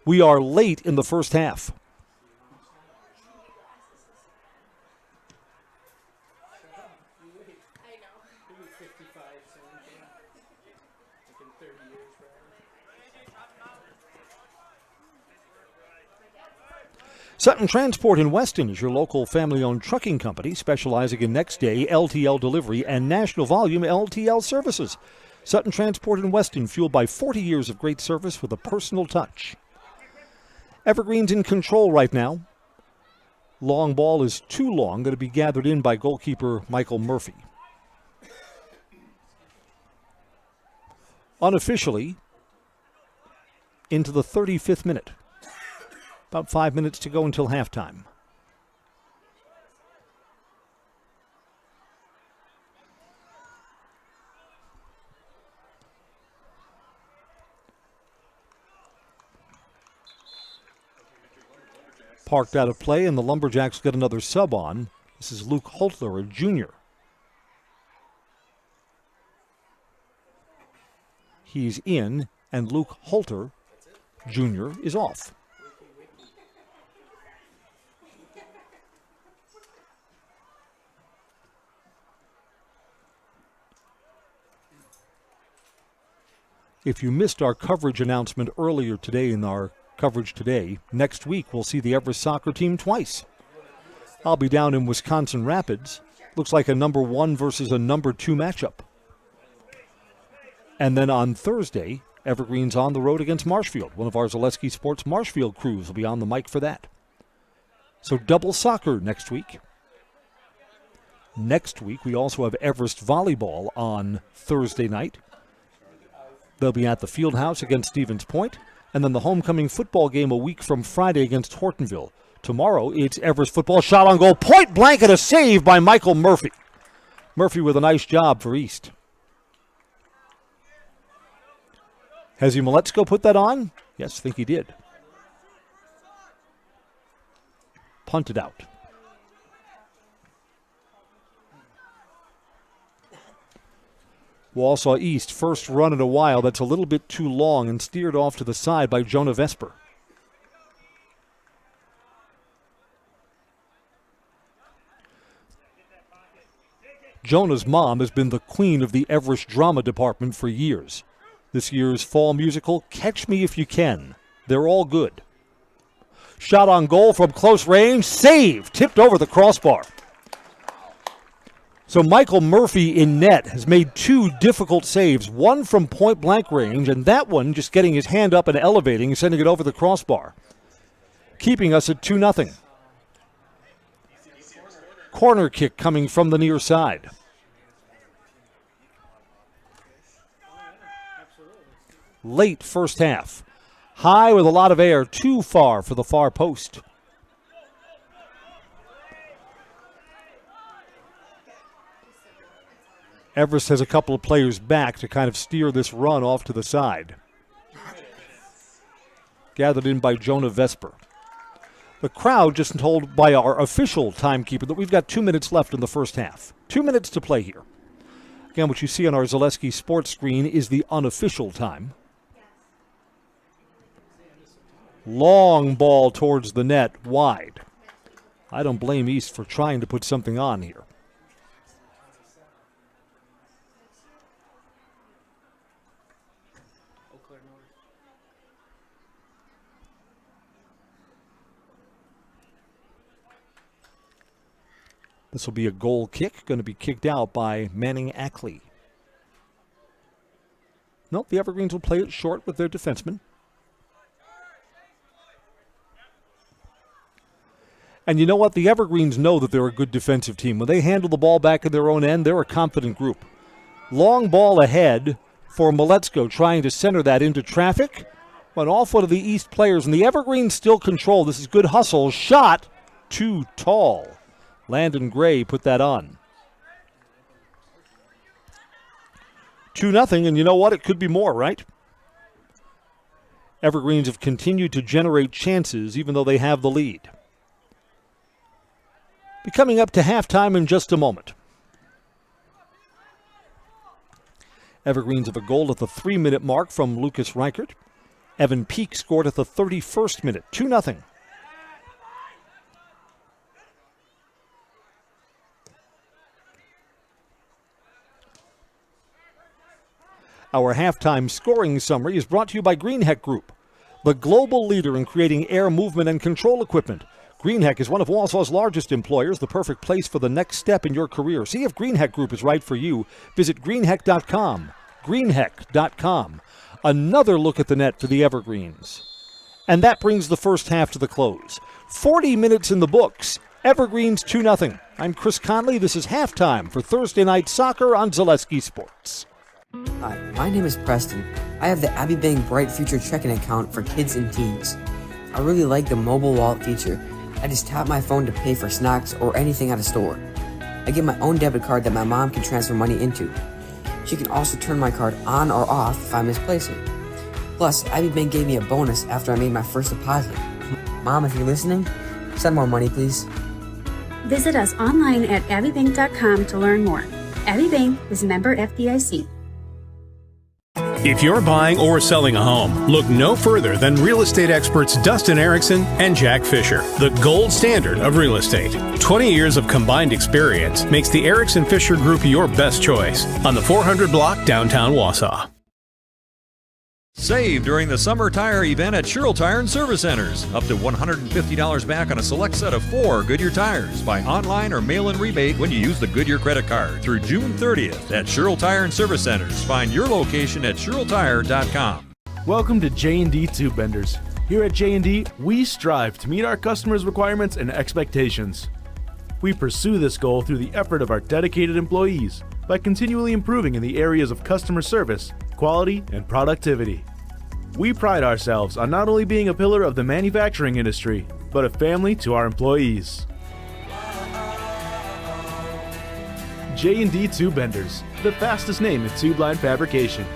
We are late in the first half. Sutton Transport in Weston is your local family-owned trucking company specializing in next-day LTL delivery and national volume LTL services. Sutton Transport in Weston, fueled by 40 years of great service with a personal touch. Evergreens in control right now. Long ball is too long, going to be gathered in by goalkeeper Michael Murphy. Unofficially, into the 35th minute. About 5 minutes to go until halftime. Parked out of play, and the Lumberjacks get another sub on. This is Luke Holtler, a junior. He's in, and Luke Holter, junior, is off. If you missed our coverage announcement earlier today in our coverage today, next week we'll see the Everest soccer team twice. I'll be down in Wisconsin Rapids. Looks like a number 1 versus a number 2 matchup. And then on Thursday, Evergreens on the road against Marshfield. One of our Zaleski Sports Marshfield crews will be on the mic for that. So double soccer next week. Next week we also have Everest volleyball on Thursday night. They'll be at the Fieldhouse against Stevens Point, and then the homecoming football game a week from Friday against Hortonville. Tomorrow, it's Everest football, shot on goal, point blank, and a save by Michael Murphy. Murphy with a nice job for East. Hezi Maletzko put that on? Yes, I think he did. Punted out. Wausau East, first run in a while. That's a little bit too long and steered off to the side by Jonah Vesper. Jonah's mom has been the queen of the Everest drama department for years. This year's fall musical, Catch Me If You Can. They're all good. Shot on goal from close range, save, tipped over the crossbar. So Michael Murphy in net has made 2 difficult saves, one from point-blank range, and that one just getting his hand up and elevating and sending it over the crossbar, keeping us at 2-0. Corner kick coming from the near side. Late first half. High with a lot of air, too far for the far post. Everest has a couple of players back to kind of steer this run off to the side. Gathered in by Jonah Vesper. The crowd just told by our official timekeeper that we've got 2 minutes left in the first half. 2 minutes to play here. Again, what you see on our Zaleski sports screen is the unofficial time. Long ball towards the net, wide. I don't blame East for trying to put something on here. This will be a goal kick, going to be kicked out by Manning Ackley. Nope, the Evergreens will play it short with their defenseman. And you know what? The Evergreens know that they're a good defensive team. When they handle the ball back in their own end, they're a confident group. Long ball ahead for Maletzko, trying to center that into traffic. Went off one of the East players, and the Evergreens still control. This is good hustle. Shot too tall. Landon Gray put that on. 2-0, and you know what? It could be more, right? Evergreens have continued to generate chances even though they have the lead. Be coming up to halftime in just a moment. Evergreens have a goal at the 3-minute mark from Lucas Reichert. Evan Peak scored at the 31st minute, 2-0. Our halftime scoring summary is brought to you by Greenheck Group, the global leader in creating air movement and control equipment. Greenheck is one of Wausau's largest employers, the perfect place for the next step in your career. See if Greenheck Group is right for you. Visit greenheck.com. Greenheck.com. Another look at the net for the Evergreens. And that brings the first half to the close. 40 minutes in the books. Evergreens 2-0. I'm Chris Conley. This is halftime for Thursday Night Soccer on Zaleski Sports. Hi, my name is Preston. I have the Abby Bank Bright Future checking account for kids and teens. I really like the mobile wallet feature. I just tap my phone to pay for snacks or anything at a store. I get my own debit card that my mom can transfer money into. She can also turn my card on or off if I misplace it. Plus, Abby Bank gave me a bonus after I made my first deposit. Mom, if you're listening, send more money, please. Visit us online at abbybank.com to learn more. Abby Bank is a member FDIC. If you're buying or selling a home, look no further than real estate experts Dustin Erickson and Jack Fisher, the gold standard of real estate. 20 years of combined experience makes the Erickson Fisher Group your best choice on the 400 block downtown Wausau. Save during the summer tire event at Sherrill Tire and Service Centers. Up to $150 back on a select set of 4 Goodyear tires. Buy online or mail-in rebate when you use the Goodyear credit card through June 30th at Sherrill Tire and Service Centers. Find your location at SherrillTire.com. Welcome to J&D Tube Benders. Here at J&D, we strive to meet our customers' requirements and expectations. We pursue this goal through the effort of our dedicated employees by continually improving in the areas of customer service, quality, and productivity. We pride ourselves on not only being a pillar of the manufacturing industry, but a family to our employees. J&D Tube Benders, the fastest name in tube line fabrication.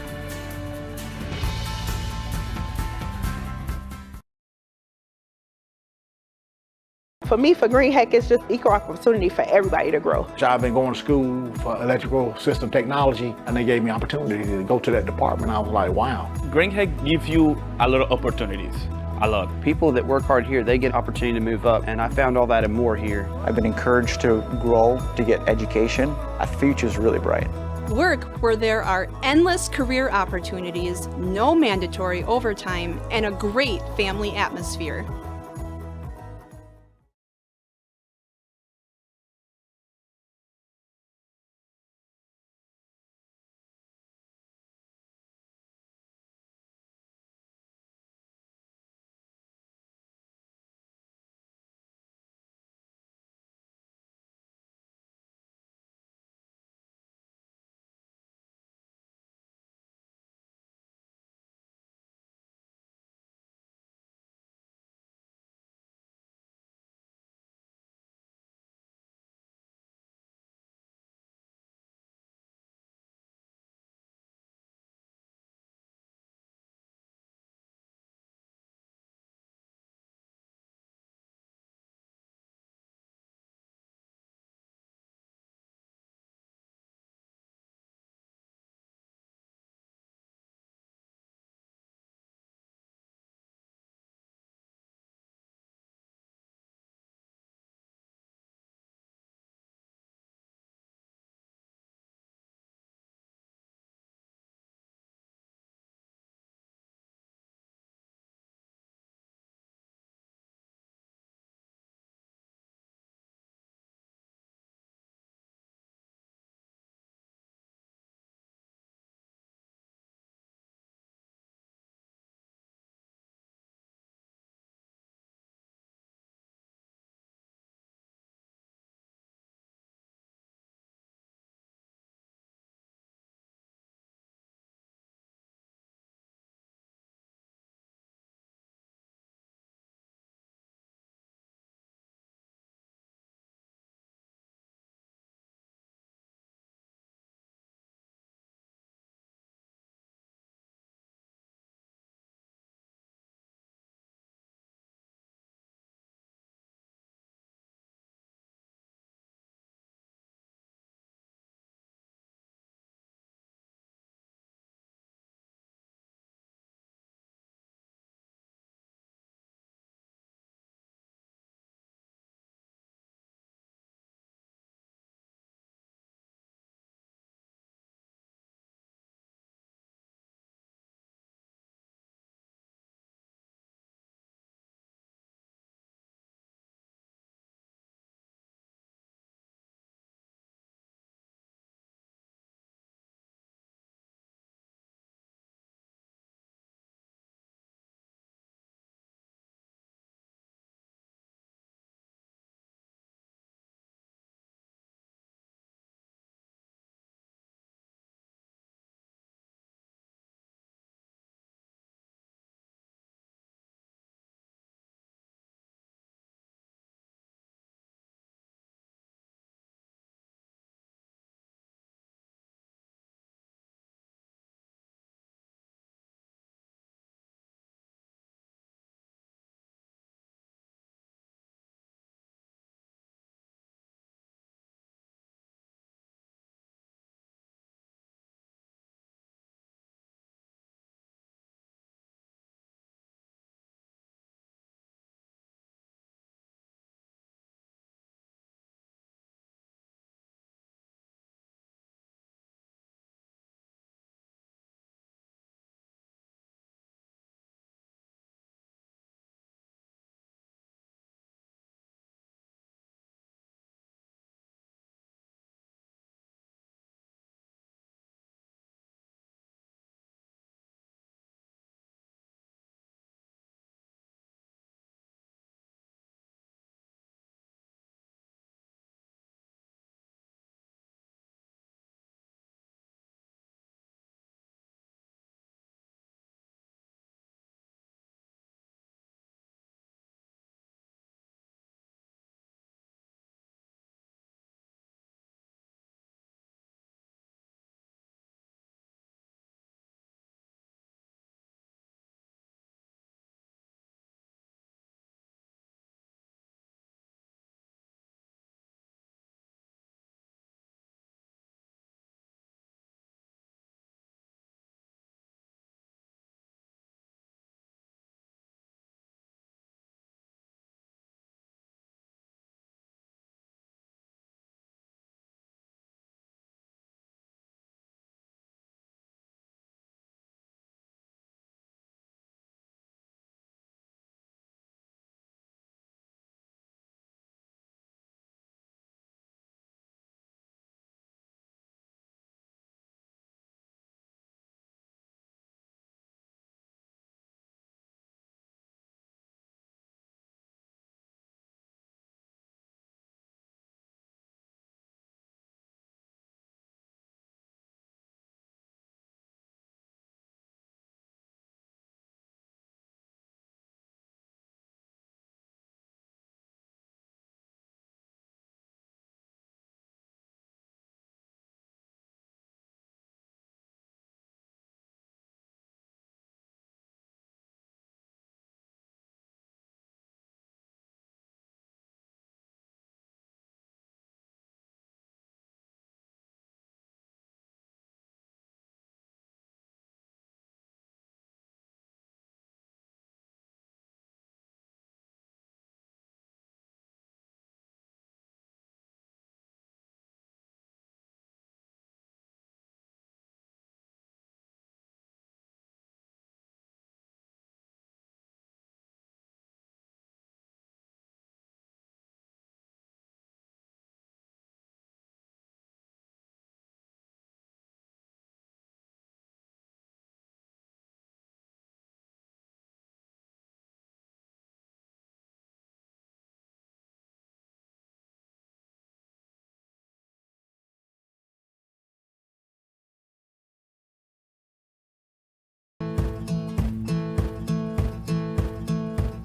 For me, for Greenheck, it's just equal opportunity for everybody to grow. I've been going to school for electrical system technology, and they gave me opportunity to go to that department. I was like, wow. Greenheck gives you a lot of opportunities. A lot. People that work hard here, they get opportunity to move up, and I found all that and more here. I've been encouraged to grow, to get education. Our future's really bright. Work where there are endless career opportunities, no mandatory overtime, and a great family atmosphere.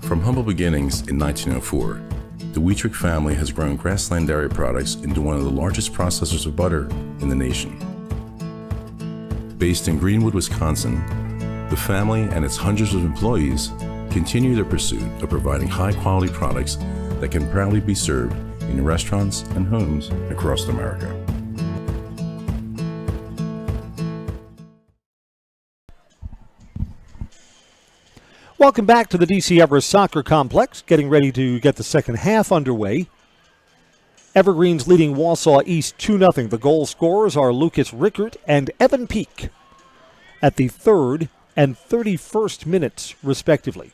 From humble beginnings in 1904, the Wheatrick family has grown Grassland Dairy Products into one of the largest processors of butter in the nation. Based in Greenwood, Wisconsin, the family and its hundreds of employees continue their pursuit of providing high-quality products that can proudly be served in restaurants and homes across America. Welcome back to the DC Everest Soccer Complex, getting ready to get the second half underway. Evergreens leading Wausau East 2-0. The goal scorers are Lucas Rickert and Evan Peak at the 3rd and 31st minutes, respectively.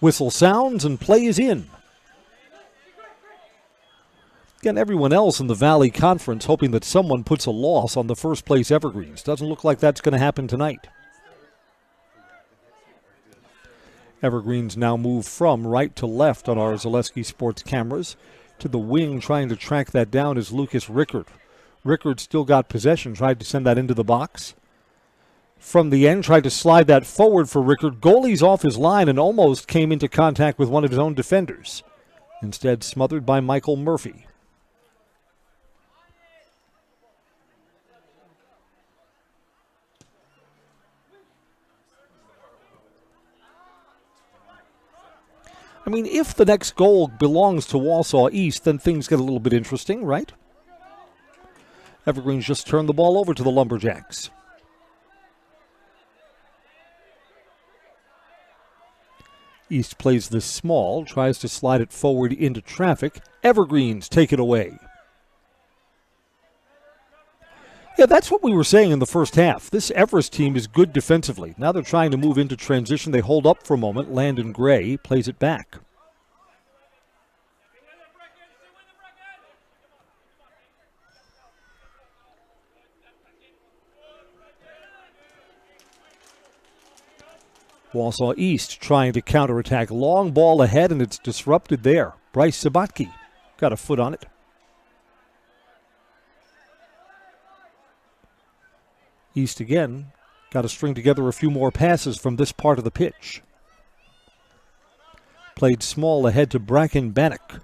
Whistle sounds and play is in. Again, everyone else in the Valley Conference hoping that someone puts a loss on the first place Evergreens. Doesn't look like that's going to happen tonight. Evergreens now move from right to left on our Zaleski Sports cameras. To the wing, trying to track that down is Lucas Rickert. Rickert still got possession, tried to send that into the box. From the end, tried to slide that forward for Rickert. Goalie's off his line and almost came into contact with one of his own defenders. Instead, smothered by Michael Murphy. I mean, if the next goal belongs to Wausau East, then things get a little bit interesting, right? Evergreens just turned the ball over to the Lumberjacks. East plays this small, tries to slide it forward into traffic. Evergreens take it away. Yeah, that's what we were saying in the first half. This Everest team is good defensively. Now they're trying to move into transition. They hold up for a moment. Landon Gray plays it back. Wausau East trying to counterattack. Long ball ahead, and it's disrupted there. Bryce Sabatke got a foot on it. East again got to string together a few more passes from this part of the pitch. Played small ahead to Bracken Bannock.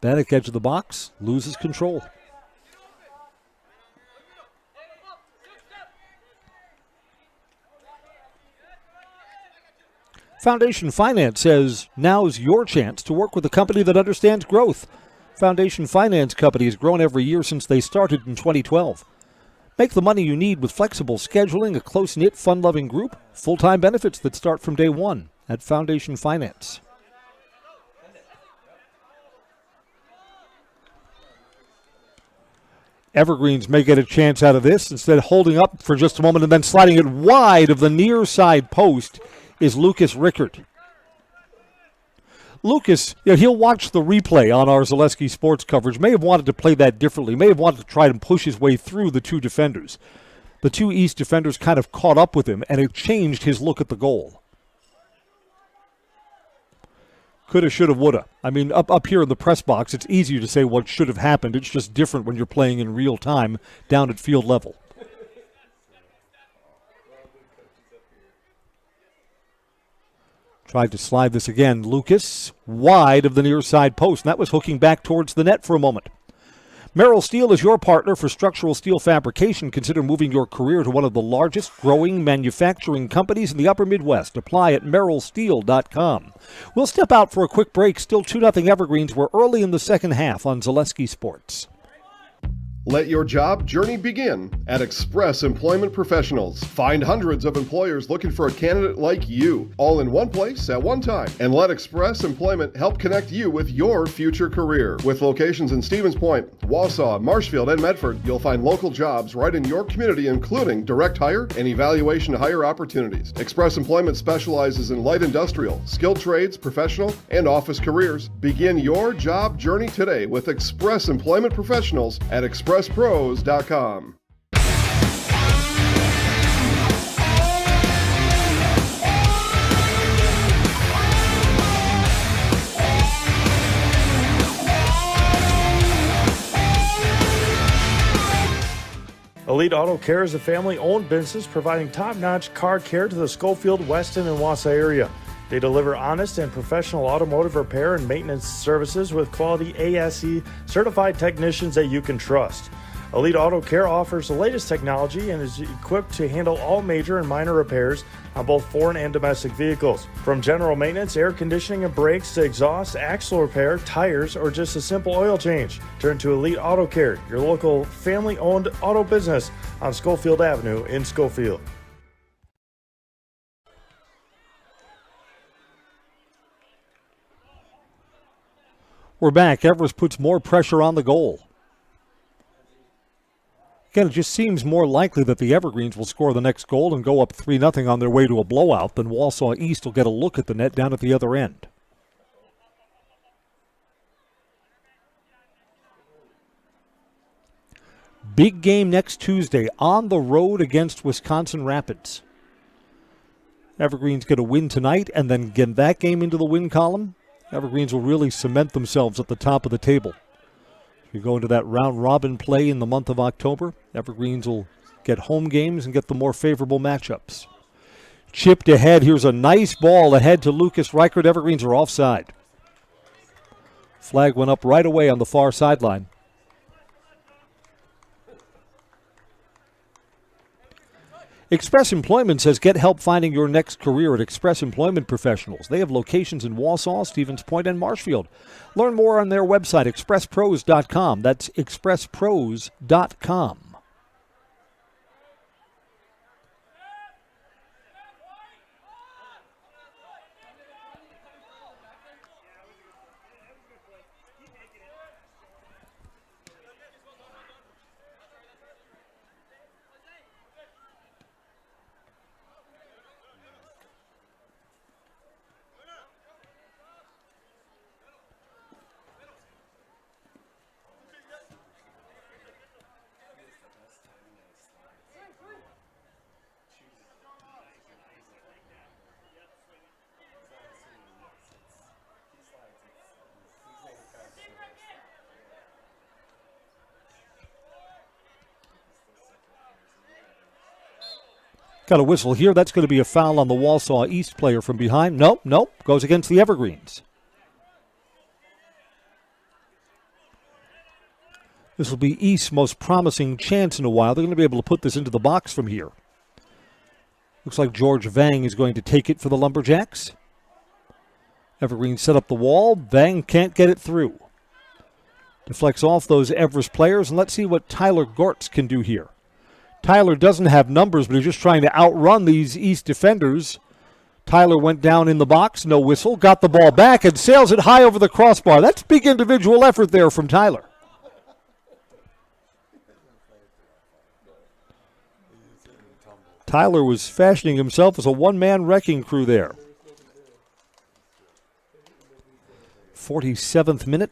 Bannock edge of the box, loses control. Foundation Finance says now's your chance to work with a company that understands growth. Foundation Finance Company has grown every year since they started in 2012. Make the money you need with flexible scheduling, a close-knit, fun-loving group, full-time benefits that start from day one at Foundation Finance. Evergreens may get a chance out of this, instead holding up for just a moment and then sliding it wide of the near side post is Lucas Rickert. Lucas, he'll watch the replay on our Zaleski Sports coverage. May have wanted to play that differently. May have wanted to try and push his way through the two defenders. The two East defenders kind of caught up with him, and it changed his look at the goal. Coulda, shoulda, woulda. I mean, up here in the press box, it's easier to say what should have happened. It's just different when you're playing in real time down at field level. Tried to slide this again. Lucas, wide of the near side post. And that was hooking back towards the net for a moment. Merrill Steel is your partner for structural steel fabrication. Consider moving your career to one of the largest growing manufacturing companies in the upper Midwest. Apply at merrillsteel.com. We'll step out for a quick break. Still 2-0 Evergreens. We're early in the second half on Zaleski Sports. Let your job journey begin at Express Employment Professionals. Find hundreds of employers looking for a candidate like you, all in one place at one time. And let Express Employment help connect you with your future career. With locations in Stevens Point, Wausau, Marshfield, and Medford, you'll find local jobs right in your community, including direct hire and evaluation to hire opportunities. Express Employment specializes in light industrial, skilled trades, professional, and office careers. Begin your job journey today with Express Employment Professionals at expresspros.com. Elite Auto Care is a family-owned business providing top-notch car care to the Schofield, Weston, and Wausau area. They deliver honest and professional automotive repair and maintenance services with quality ASE certified technicians that you can trust. Elite Auto Care offers the latest technology and is equipped to handle all major and minor repairs on both foreign and domestic vehicles. From general maintenance, air conditioning and brakes to exhaust, axle repair, tires, or just a simple oil change. Turn to Elite Auto Care, your local family-owned auto business on Schofield Avenue in Schofield. We're back. Everest puts more pressure on the goal. Again, it just seems more likely that the Evergreens will score the next goal and go up 3-0 on their way to a blowout than Wausau East will get a look at the net down at the other end. Big game next Tuesday on the road against Wisconsin Rapids. Evergreens get a win tonight and then get that game into the win column. Evergreens will really cement themselves at the top of the table. We go into that round-robin play in the month of October. Evergreens will get home games and get the more favorable matchups. Chipped ahead. Here's a nice ball ahead to Lucas Reichert. Evergreens are offside. Flag went up right away on the far sideline. Express Employment says get help finding your next career at Express Employment Professionals. They have locations in Wausau, Stevens Point, and Marshfield. Learn more on their website, expresspros.com. That's expresspros.com. Got a whistle here. That's going to be a foul on the Wausau East player from behind. Nope. Goes against the Evergreens. This will be East's most promising chance in a while. They're going to be able to put this into the box from here. Looks like George Vang is going to take it for the Lumberjacks. Evergreens set up the wall. Vang can't get it through. Deflects off those Everest players, and let's see what Tyler Gortz can do here. Tyler doesn't have numbers, but he's just trying to outrun these East defenders. Tyler went down in the box, no whistle, got the ball back and sails it high over the crossbar. That's big individual effort there from Tyler. Tyler was fashioning himself as a one-man wrecking crew there. 47th minute.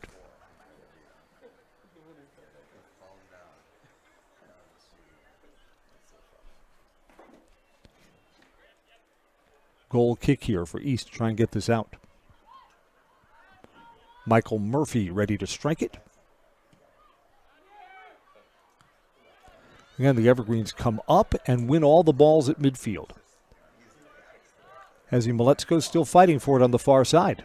Goal kick here for East to try and get this out. Michael Murphy ready to strike it. Again, the Evergreens come up and win all the balls at midfield. Hezi Maletsko still fighting for it on the far side.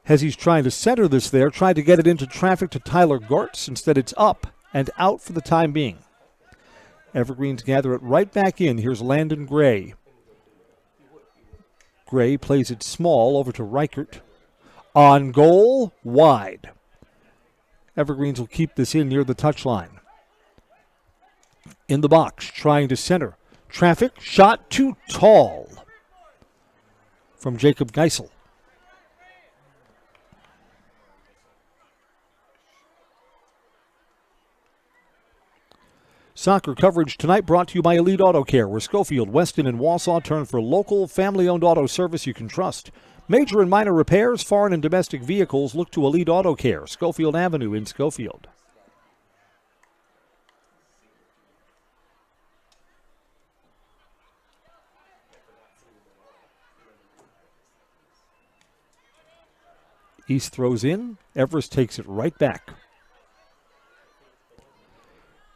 Hezi's trying to center this there, trying to get it into traffic to Tyler Gortz. Instead, it's up and out for the time being. Evergreens gather it right back in. Here's Landon Gray. Gray plays it small over to Reichert. On goal, wide. Evergreens will keep this in near the touchline. In the box, trying to center. Traffic, shot too tall from Jacob Geisel. Soccer coverage tonight brought to you by Elite Auto Care, where Schofield, Weston, and Wausau turn for local, family-owned auto service you can trust. Major and minor repairs, foreign and domestic vehicles, look to Elite Auto Care, Schofield Avenue in Schofield. East throws in. Everest takes it right back.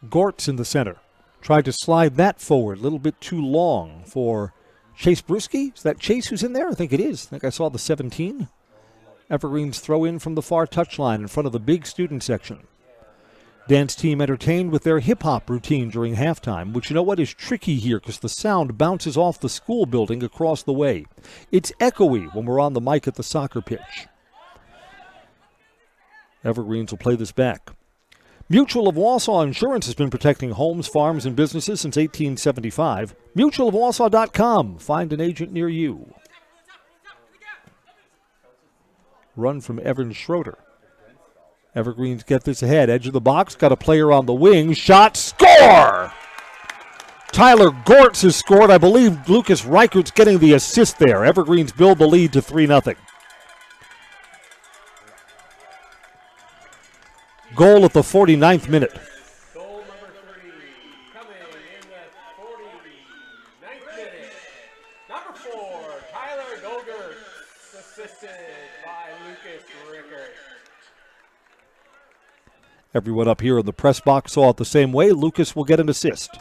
Gortz in the center. Tried to slide that forward, a little bit too long for Chase Bruschi. Is that Chase who's in there? I think it is. I think I saw the 17. Evergreens throw in from the far touchline in front of the big student section. Dance team entertained with their hip-hop routine during halftime, which you know what is tricky here because the sound bounces off the school building across the way. It's echoey when we're on the mic at the soccer pitch. Evergreens will play this back. Mutual of Wausau Insurance has been protecting homes, farms, and businesses since 1875. MutualofWausau.com. Find an agent near you. Run from Evan Schroeder. Evergreens get this ahead. Edge of the box. Got a player on the wing. Shot. Score! Tyler Gortz has scored. I believe Lucas Reichert's getting the assist there. Evergreens build the lead to 3-0. Goal at the 49th minute. Goal number 3 coming in the 49th minute. Number 4, Tyler Golger, assisted by Lucas Rickert. Everyone up here in the press box saw it the same way. Lucas will get an assist.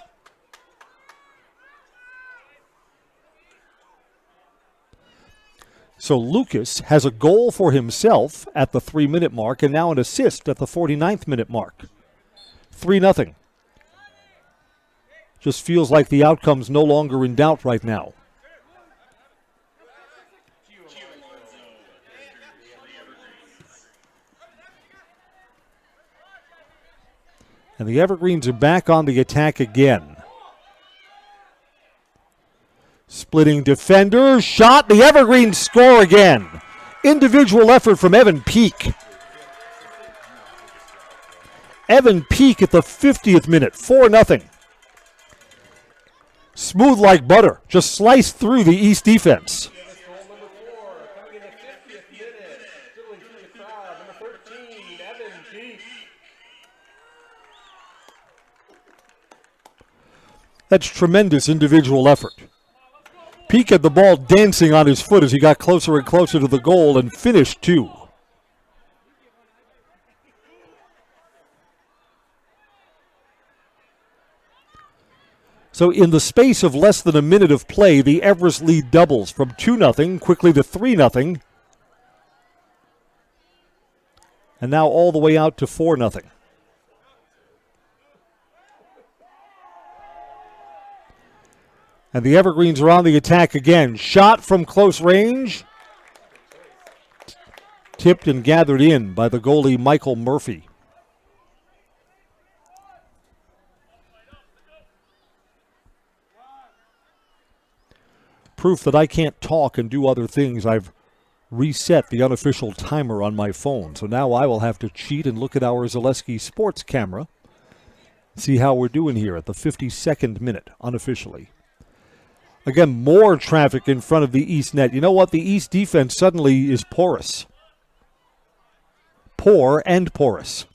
So Lucas has a goal for himself at the 3-minute mark and now an assist at the 49th minute mark. 3-0. Just feels like the outcome's no longer in doubt right now. And the Evergreens are back on the attack again. Splitting defender, shot, the Evergreens score again. Individual effort from Evan Peak. Evan Peak at the 50th minute, 4-0. Smooth like butter, just sliced through the East defense. That's tremendous individual effort. Peak had the ball dancing on his foot as he got closer and closer to the goal and finished 2. So in the space of less than a minute of play, the Everest lead doubles from 2-0 quickly to 3-0. And now all the way out to 4-0. And the Evergreens are on the attack again. Shot from close range. Tipped and gathered in by the goalie Michael Murphy. Proof that I can't talk and do other things. I've reset the unofficial timer on my phone. So now I will have to cheat and look at our Zaleski Sports camera. See how we're doing here at the 52nd minute unofficially. Again, more traffic in front of the East net. You know what? The East defense suddenly is porous. Poor and porous.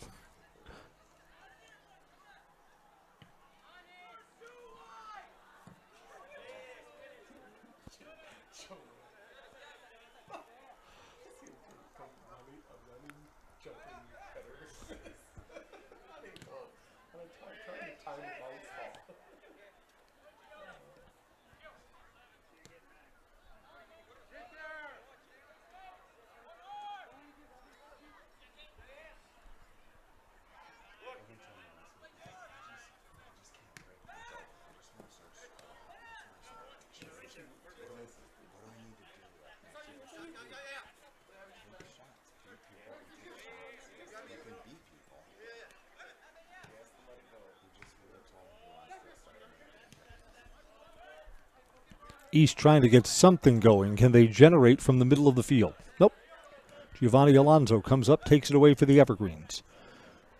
East trying to get something going. Can they generate from the middle of the field? Nope. Giovanni Alonso comes up, takes it away for the Evergreens.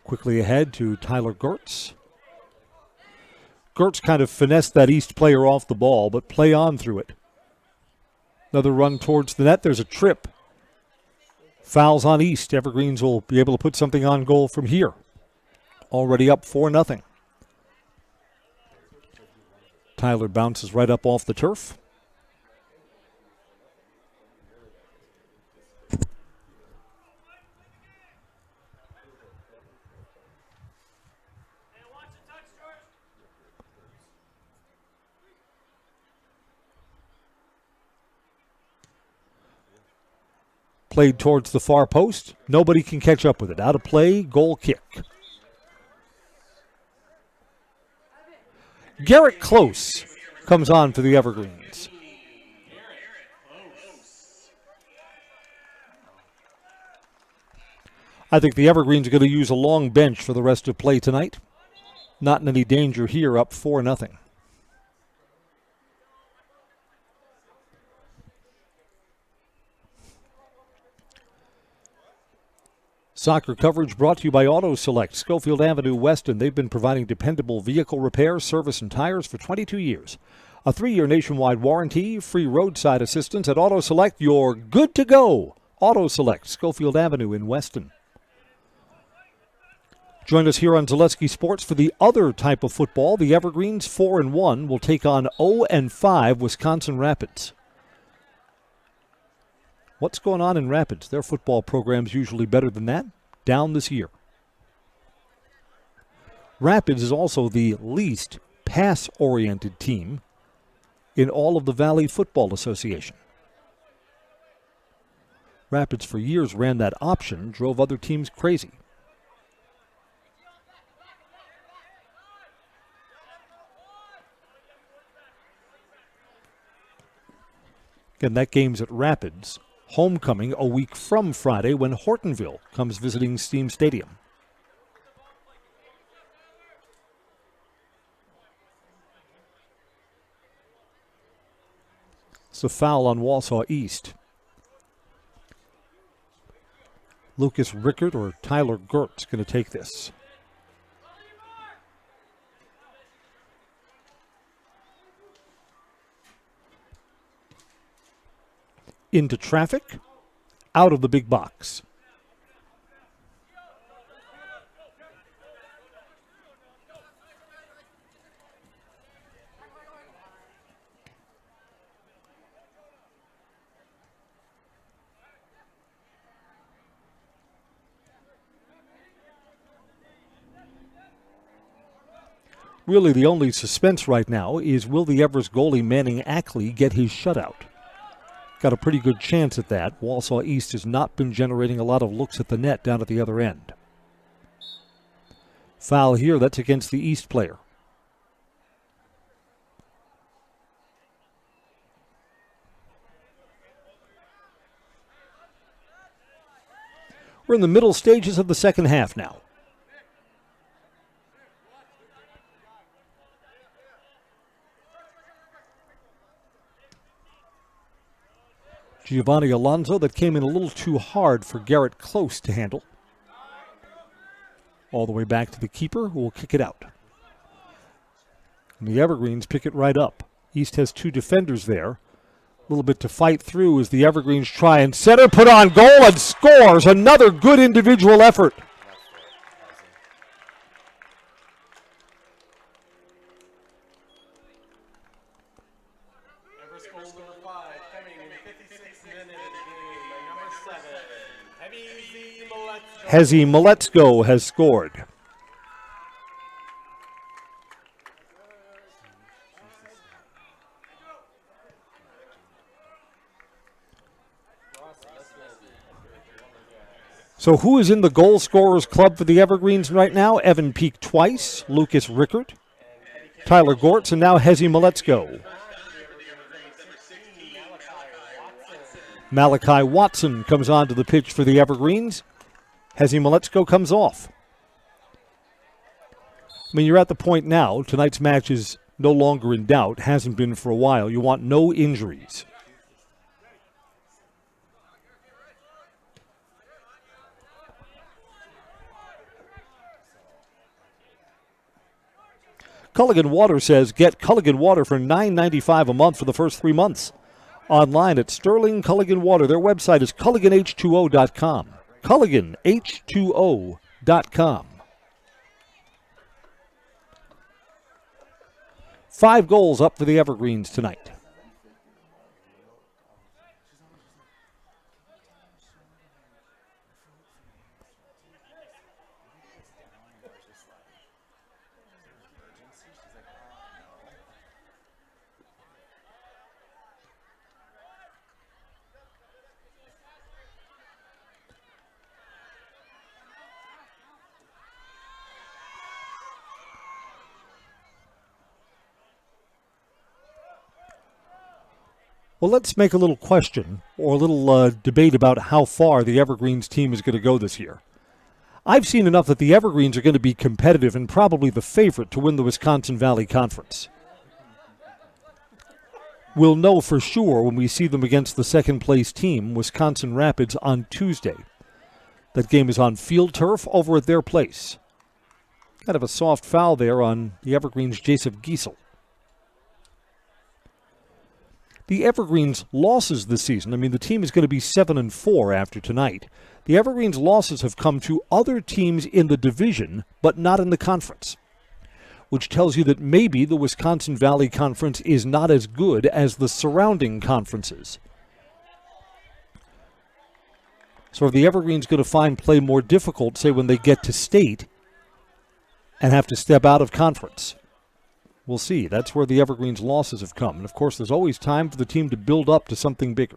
Quickly ahead to Tyler Gertz. Gertz kind of finessed that East player off the ball, but play on through it. Another run towards the net. There's a trip. Fouls on East. Evergreens will be able to put something on goal from here. Already up 4-0. Tyler bounces right up off the turf. Played towards the far post. Nobody can catch up with it. Out of play, goal kick. Garrett Close comes on for the Evergreens. I think the Evergreens are going to use a long bench for the rest of play tonight. Not in any danger here, up 4-0. Soccer coverage brought to you by Auto Select, Schofield Avenue, Weston. They've been providing dependable vehicle repair, service, and tires for 22 years. A 3-year nationwide warranty, free roadside assistance at Auto Select. You're good to go. Auto Select, Schofield Avenue in Weston. Join us here on Zaleski Sports for the other type of football. The Evergreens, 4-1, will take on 0-5 Wisconsin Rapids. What's going on in Rapids? Their football program's usually better than that. Down this year. Rapids is also the least pass-oriented team in all of the Valley Football Association. Rapids for years ran that option, drove other teams crazy. Again, that game's at Rapids. Homecoming a week from Friday when Hortonville comes visiting Steam Stadium. It's a foul on Wausau East. Lucas Rickard or Tyler Gertz going to take this. Into traffic, out of the big box. Really, the only suspense right now is, will the Everest goalie Manning Ackley get his shutout? Got a pretty good chance at that. Wausau East has not been generating a lot of looks at the net down at the other end. Foul here, that's against the East player. We're in the middle stages of the second half now. Giovanni Alonso, that came in a little too hard for Garrett Close to handle. All the way back to the keeper, who will kick it out. And the Evergreens pick it right up. East has two defenders there. A little bit to fight through as the Evergreens try and center, put on goal, and scores. Another good individual effort. Hezi Maletsko has scored. So who is in the goal scorers club for the Evergreens right now? Evan Peak twice, Lucas Rickard, Tyler Gortz, and now Hezi Maletsko. Malachi Watson comes onto the pitch for the Evergreens. Hezi Maletsko comes off. I mean, you're at the point now, tonight's match is no longer in doubt, hasn't been for a while. You want no injuries. Culligan Water says, get Culligan Water for $9.95 a month for the first 3 months. Online at Sterling Culligan Water. Their website is CulliganH2O.com. CulliganH2O.com. 5 goals up for the Evergreens tonight. Well, let's make a little question or a little debate about how far the Evergreens team is going to go this year. I've seen enough that the Evergreens are going to be competitive and probably the favorite to win the Wisconsin Valley Conference. We'll know for sure when we see them against the second-place team, Wisconsin Rapids, on Tuesday. That game is on field turf over at their place. Kind of a soft foul there on the Evergreens' Joseph Giesel. The Evergreens' losses this season, the team is going to be 7-4 after tonight. The Evergreens' losses have come to other teams in the division, but not in the conference, which tells you that maybe the Wisconsin Valley Conference is not as good as the surrounding conferences. So are the Evergreens going to find play more difficult, say, when they get to state and have to step out of conference? We'll see. That's where the Evergreens' losses have come. And, of course, there's always time for the team to build up to something bigger.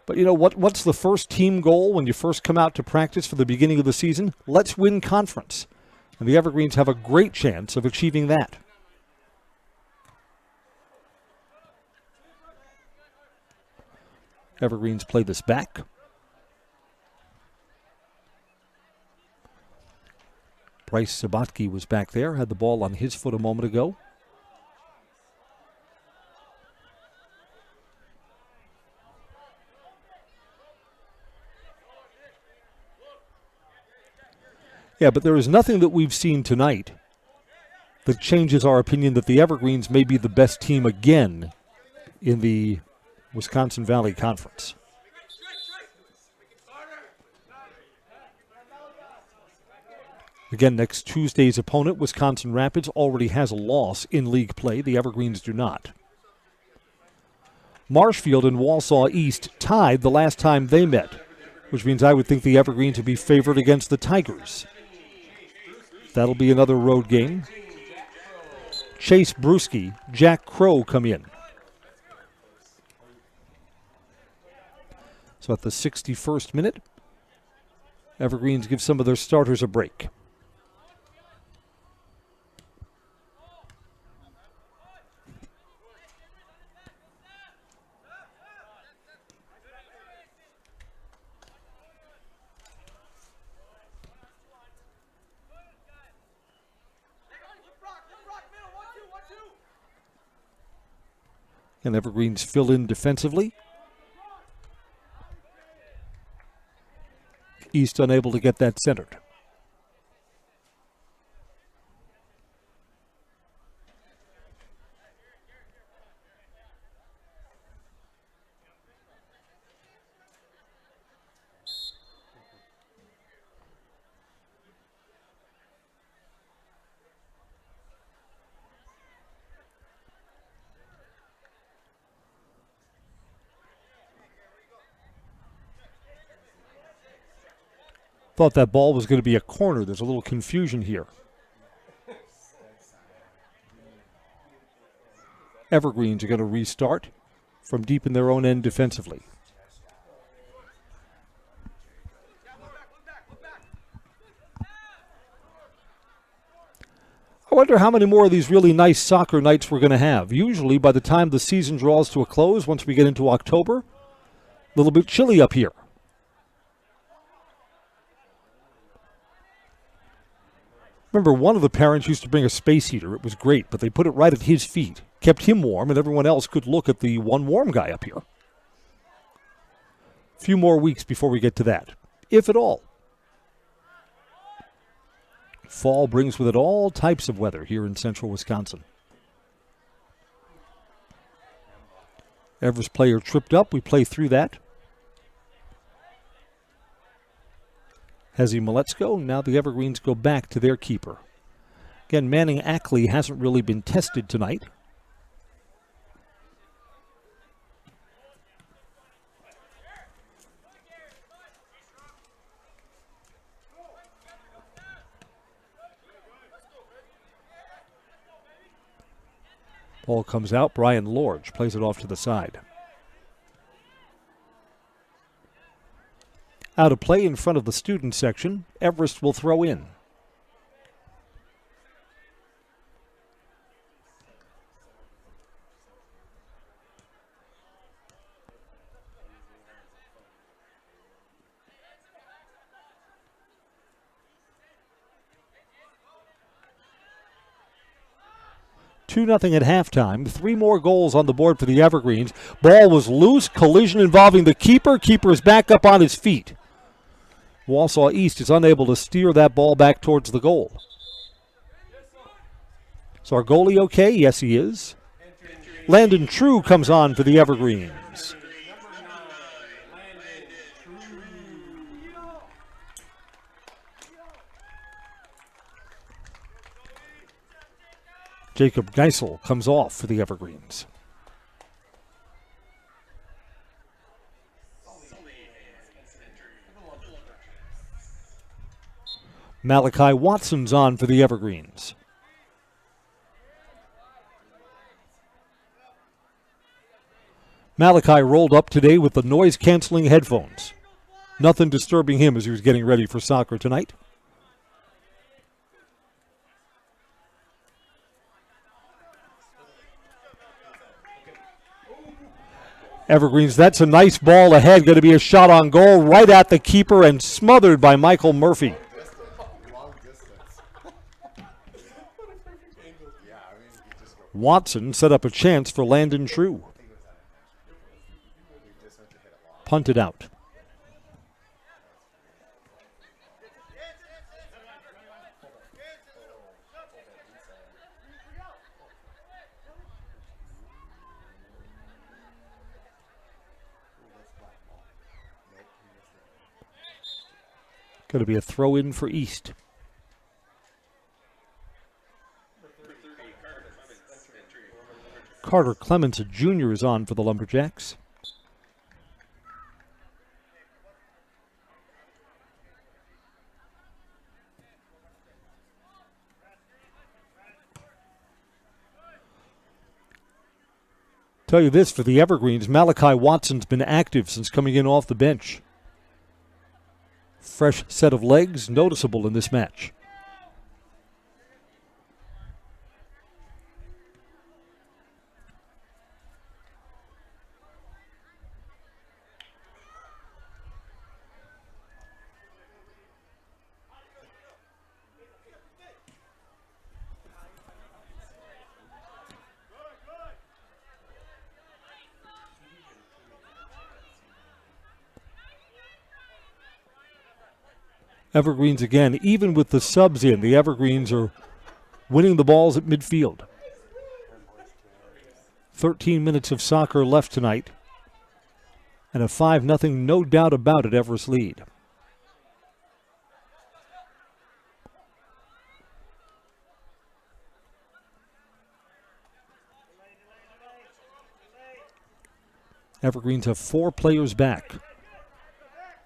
But, what's the first team goal when you first come out to practice for the beginning of the season? Let's win conference. And the Evergreens have a great chance of achieving that. Evergreens play this back. Bryce Sabatke was back there, had the ball on his foot a moment ago. Yeah, but there is nothing that we've seen tonight that changes our opinion that the Evergreens may be the best team again in the Wisconsin Valley Conference. Again, next Tuesday's opponent, Wisconsin Rapids, already has a loss in league play. The Evergreens do not. Marshfield and Wausau East tied the last time they met, which means I would think the Evergreens would be favored against the Tigers. That'll be another road game. Chase Bruschi, Jack Crow come in. So at the 61st minute, Evergreens give some of their starters a break. And Evergreens fill in defensively. East unable to get that centered. Thought that ball was going to be a corner. There's a little confusion here. Evergreens are going to restart from deep in their own end defensively. I wonder how many more of these really nice soccer nights we're going to have. Usually by the time the season draws to a close, once we get into October, a little bit chilly up here. Remember, one of the parents used to bring a space heater. It was great, but they put it right at his feet. Kept him warm, and everyone else could look at the one warm guy up here. A few more weeks before we get to that, if at all. Fall brings with it all types of weather here in central Wisconsin. Everest player tripped up. We play through that. Hezi Maletzko. Now the Evergreens go back to their keeper. Again, Manning Ackley hasn't really been tested tonight. Ball comes out. Brian Lorge plays it off to the side. Out of play in front of the student section. Everest will throw in. 2-0 at halftime. 3 more goals on the board for the Evergreens. Ball was loose. Collision involving the keeper. Keeper's back up on his feet. Wausau East is unable to steer that ball back towards the goal. So our goalie okay? Yes, he is. Landon True comes on for the Evergreens. Jacob Geisel comes off for the Evergreens. Malachi Watson's on for the Evergreens. Malachi rolled up today with the noise-canceling headphones. Nothing disturbing him as he was getting ready for soccer tonight. Evergreens, that's a nice ball ahead. Going to be a shot on goal right at the keeper and smothered by Michael Murphy. Watson set up a chance for Landon True. Punted out. Going to be a throw in for East. Carter Clements, a junior, is on for the Lumberjacks. Tell you this, for the Evergreens, Malachi Watson's been active since coming in off the bench. Fresh set of legs, noticeable in this match. Evergreens again, even with the subs in, the Evergreens are winning the balls at midfield. 13 minutes of soccer left tonight. And a 5-0, no doubt about it, Everest lead. Evergreens have 4 players back.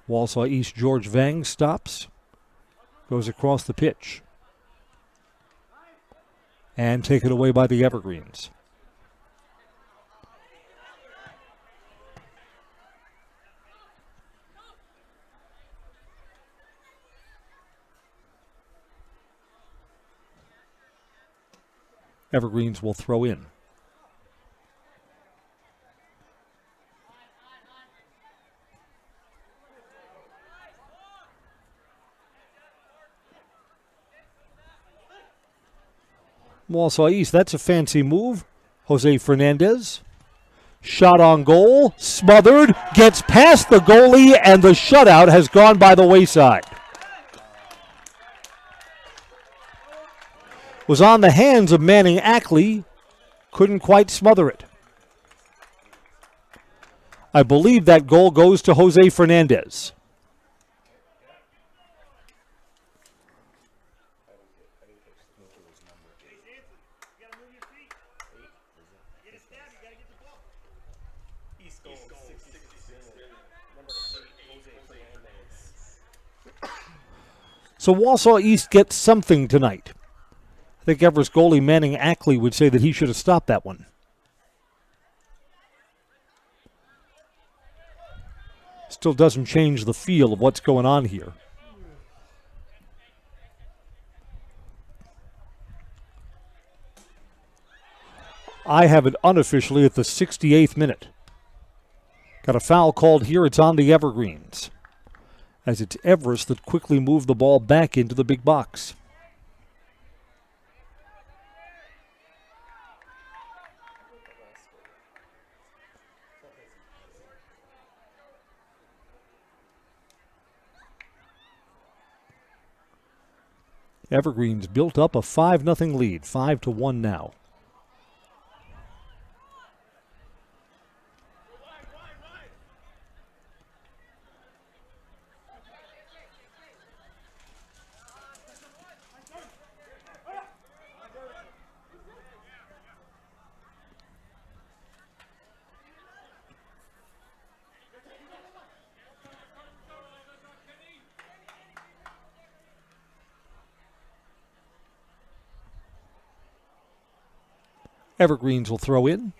Wausau East George Vang stops. Goes across the pitch. And taken away by the Evergreens. Evergreens will throw in. Wausau East, that's a fancy move. Jose Fernandez. Shot on goal, smothered, gets past the goalie, and the shutout has gone by the wayside. Was on the hands of Manning Ackley, couldn't quite smother it. I believe that goal goes to Jose Fernandez. So Wausau East gets something tonight. I think Everest goalie Manning Ackley would say that he should have stopped that one. Still doesn't change the feel of what's going on here. I have it unofficially at the 68th minute. Got a foul called here. It's on the Evergreens, as it's Everest that quickly moved the ball back into the big box. Evergreens built up a 5-0 lead, 5-1 now. Evergreens will throw in.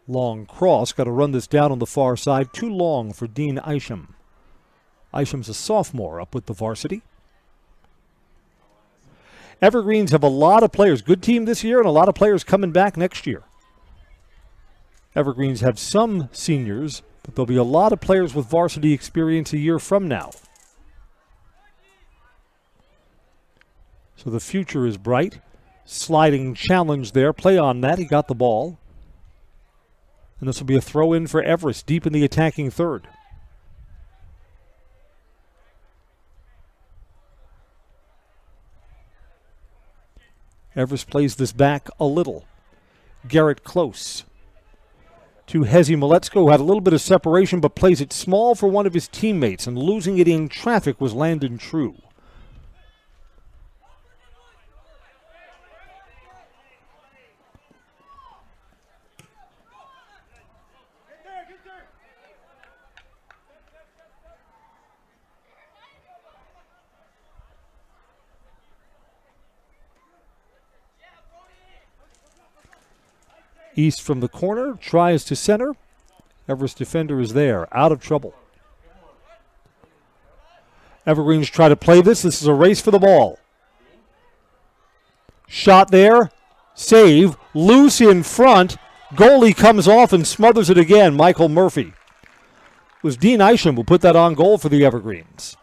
Long cross, got to run this down on the far side. Too long for Dean Isham. Isham's a sophomore up with the varsity. Evergreens have a lot of players. Good team this year and a lot of players coming back next year. Evergreens have some seniors, but there'll be a lot of players with varsity experience a year from now. So the future is bright. Sliding challenge there. Play on that. He got the ball. And this will be a throw in for Everest, deep in the attacking third. Everest plays this back a little. Garrett close to Hezi Maletsko, who had a little bit of separation but plays it small for one of his teammates, and losing it in traffic was Landon True. East from the corner, tries to center. Everest defender is there, out of trouble. Evergreens try to play this. This is a race for the ball. Shot there, save, loose in front. Goalie comes off and smothers it again, Michael Murphy. It was Dean Isham who put that on goal for the Evergreens.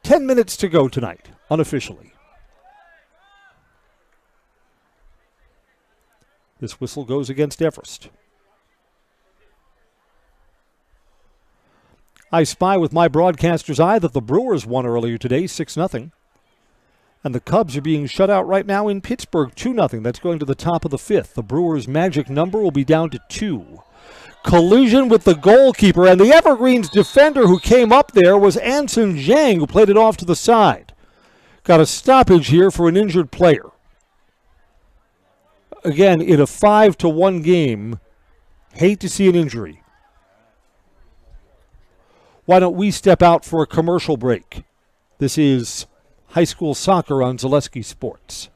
Ten minutes to go tonight, unofficially. This whistle goes against Everest. I spy with my broadcaster's eye that the Brewers won earlier today, 6-0. And the Cubs are being shut out right now in Pittsburgh, 2-0. That's going to the top of the fifth. The Brewers' magic number will be down to 2. Collision with the goalkeeper, and the Evergreens defender who came up there was Anson Zhang, who played it off to the side. Got a stoppage here for an injured player. Again, in a 5-1 game, hate to see an injury. Why don't we step out for a commercial break? This is high school soccer on Zaleski Sports.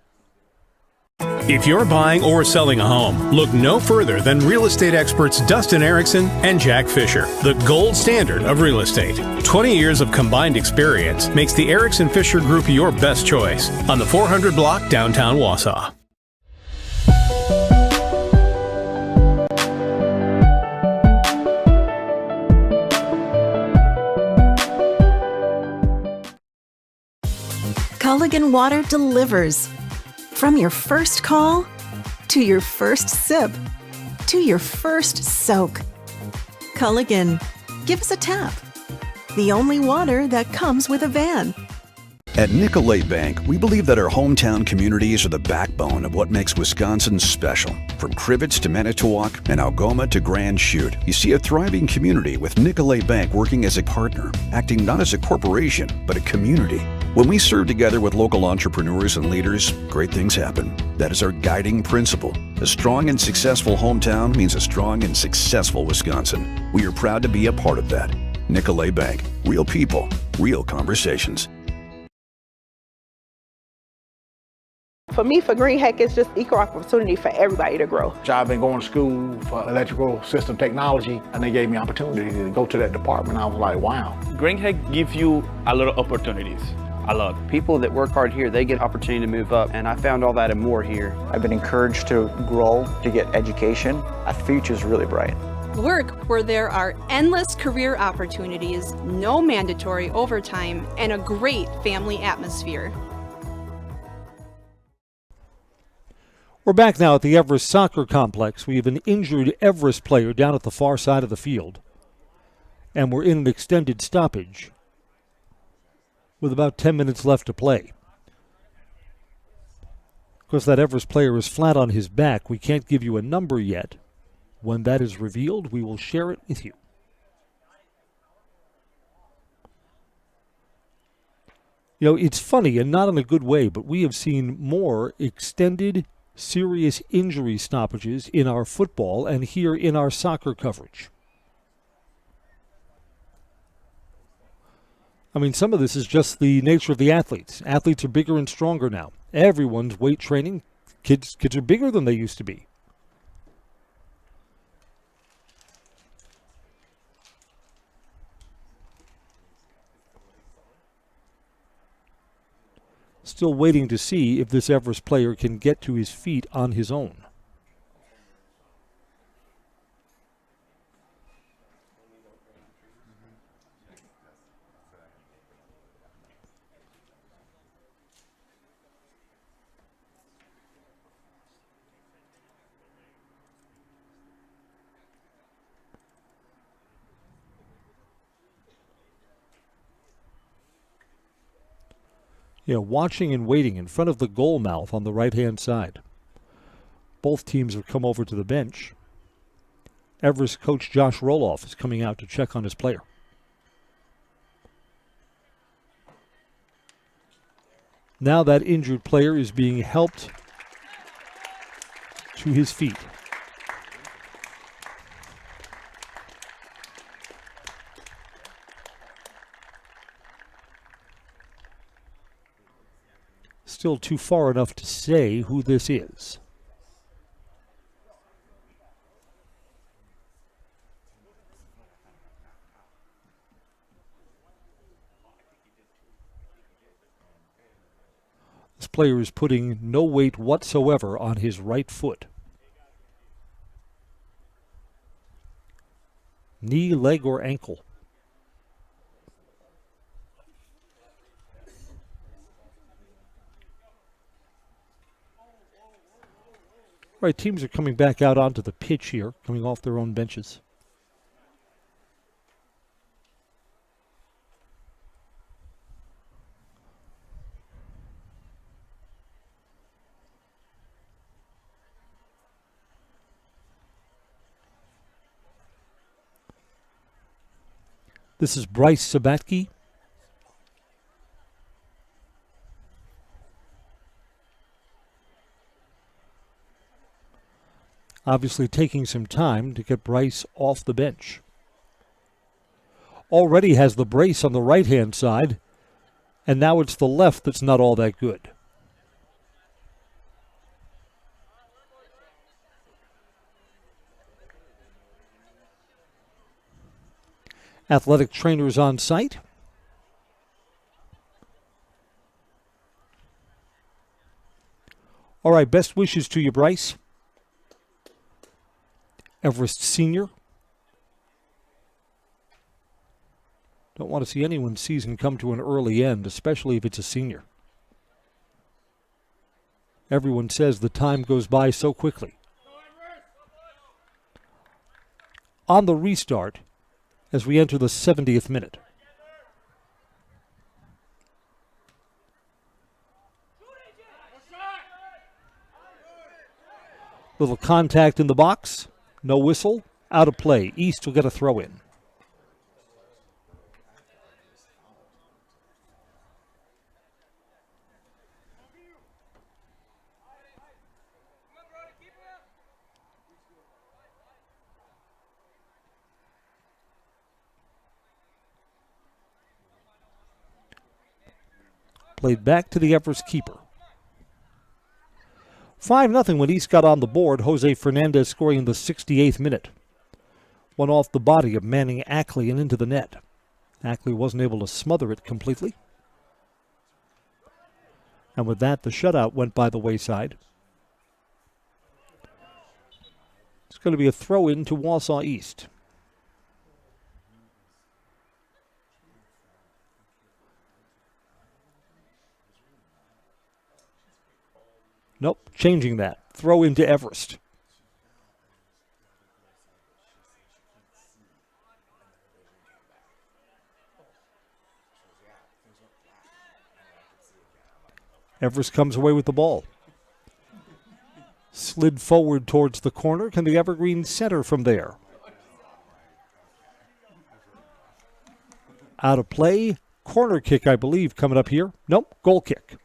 If you're buying or selling a home, look no further than real estate experts Dustin Erickson and Jack Fisher, the gold standard of real estate. 20 years of combined experience makes the Erickson Fisher Group your best choice on the 400 block downtown Wausau. Culligan Water delivers. From your first call, to your first sip, to your first soak. Culligan, give us a tap. The only water that comes with a van. At Nicolay Bank, we believe that our hometown communities are the backbone of what makes Wisconsin special. From Crivets to Manitowoc and Algoma to Grand Chute, you see a thriving community with Nicolay Bank working as a partner, acting not as a corporation, but a community. When we serve together with local entrepreneurs and leaders, great things happen. That is our guiding principle. A strong and successful hometown means a strong and successful Wisconsin. We are proud to be a part of that. Nicolay Bank. Real people, real conversations. For me, for Green Heck, it's just equal opportunity for everybody to grow. I've been going to school for electrical system technology, and they gave me opportunity to go to that department. I was like, wow. Green Heck gives you a lot of opportunities. A lot. People that work hard here, they get opportunity to move up, and I found all that and more here. I've been encouraged to grow, to get education. Our future's really bright. Work where there are endless career opportunities, no mandatory overtime, and a great family atmosphere. We're back now at the Everest Soccer Complex. We have an injured Everest player down at the far side of the field. And we're in an extended stoppage with about 10 minutes left to play. Of course, that Everest player is flat on his back. We can't give you a number yet. When that is revealed, we will share it with you. You know, it's funny, and not in a good way, but we have seen more extended serious injury stoppages in our football and here in our soccer coverage. I mean, some of this is just the nature of the athletes. Athletes are bigger and stronger now. Everyone's weight training. Kids are bigger than they used to be. Still waiting to see if this Everest player can get to his feet on his own. You know, watching and waiting in front of the goal mouth on the right-hand side. Both teams have come over to the bench. Everest coach Josh Roloff is coming out to check on his player. Now that injured player is being helped to his feet. Still too far enough to say who this is. This player is putting no weight whatsoever on his right foot. Knee, leg, or ankle. Right, teams are coming back out onto the pitch here, coming off their own benches. This is Bryce Sabatke. Obviously taking some time to get Bryce off the bench. Already has the brace on the right-hand side, and now it's the left that's not all that good. Athletic trainers on site. All right, best wishes to you, Bryce. Everest Senior. Don't want to see anyone's season come to an early end, especially if it's a senior. Everyone says the time goes by so quickly. On the restart, as we enter the 70th minute. Little contact in the box. No whistle. Out of play. East will get a throw in. Played back to the Everest keeper. 5-0 when East got on the board. Jose Fernandez scoring in the 68th minute. One off the body of Manning Ackley and into the net. Ackley wasn't able to smother it completely. And with that, the shutout went by the wayside. It's going to be a throw-in to Wausau East. Nope, changing that. Throw into Everest. Everest comes away with the ball. Slid forward towards the corner. Can the Evergreens center from there? Out of play. Corner kick, I believe, coming up here. Nope, goal kick.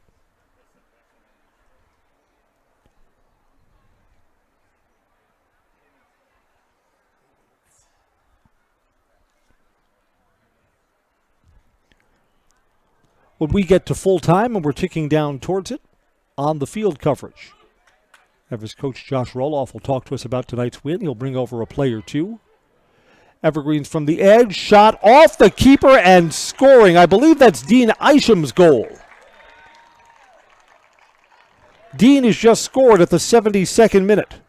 When we get to full time and we're ticking down towards it, on the field coverage, Everest coach Josh Roloff will talk to us about tonight's win. He'll bring over a play or two. Evergreens from the edge, shot off the keeper and scoring. I believe that's Dean Isham's goal. Dean has just scored at the 72nd minute.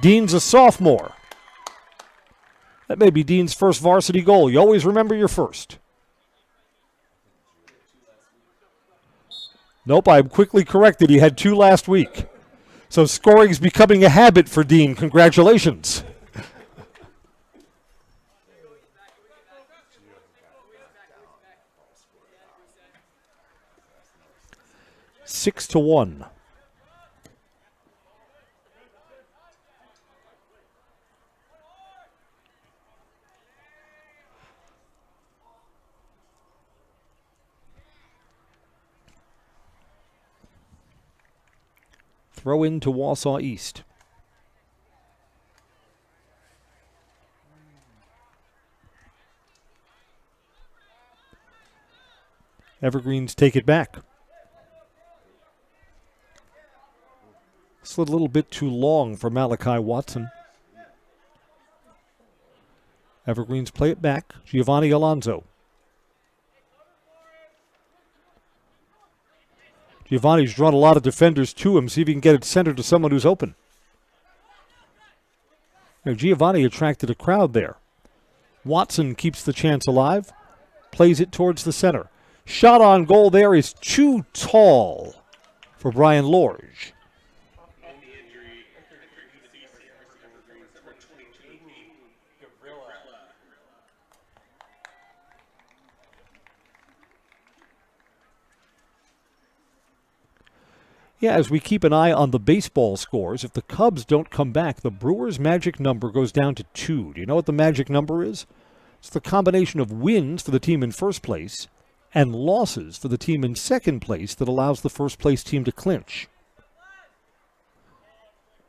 Dean's a sophomore. That may be Dean's first varsity goal. You always remember your first. Nope, I'm quickly corrected. He had 2 last week. So scoring's becoming a habit for Dean. Congratulations. Six to 1. Throw in to Wausau East. Evergreens take it back. Slid a little bit too long for Malachi Watson. Evergreens play it back. Giovanni Alonso. Giovanni's drawn a lot of defenders to him. See if he can get it centered to someone who's open. Now, Giovanni attracted a crowd there. Watson keeps the chance alive. Plays it towards the center. Shot on goal there is too tall for Brian Lorge. Yeah, as we keep an eye on the baseball scores, if the Cubs don't come back, the Brewers' magic number goes down to 2. Do you know what the magic number is? It's the combination of wins for the team in first place and losses for the team in second place that allows the first place team to clinch.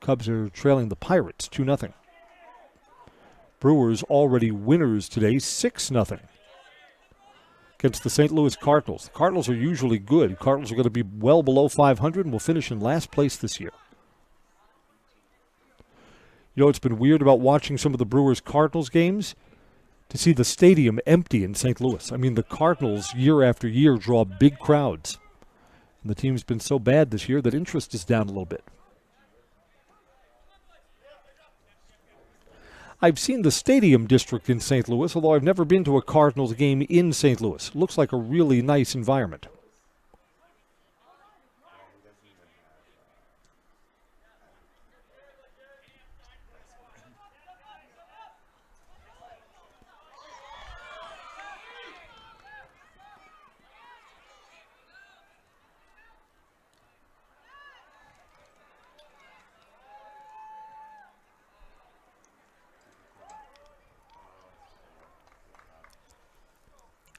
Cubs are trailing the Pirates 2-0. Brewers already winners today 6-0. Against the St. Louis Cardinals. The Cardinals are usually good. Cardinals are going to be well below 500 and will finish in last place this year. You know, it's been weird about watching some of the Brewers-Cardinals games to see the stadium empty in St. Louis. I mean, the Cardinals year after year draw big crowds. And the team's been so bad this year that interest is down a little bit. I've seen the stadium district in St. Louis, although I've never been to a Cardinals game in St. Louis. Looks like a really nice environment.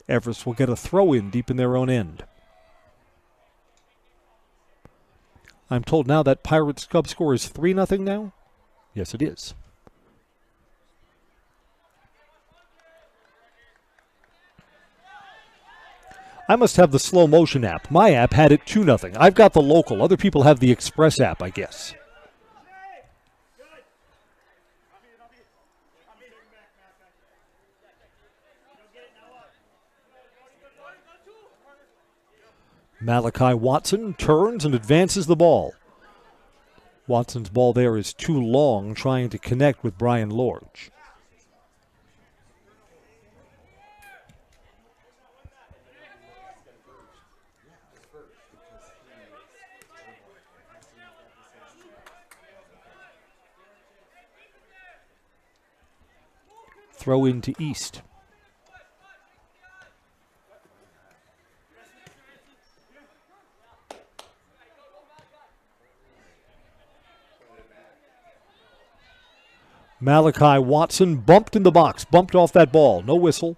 Everest will get a throw-in deep in their own end. I'm told now that Pirates Cub score is 3-0 now? Yes, it is. I must have the slow motion app. My app had it 2-0. I've got the local. Other people have the Express app, I guess. Malachi Watson turns and advances the ball. Watson's ball there is too long, trying to connect with Brian Lorge. Throw into East. Malachi Watson bumped in the box, bumped off that ball. No whistle.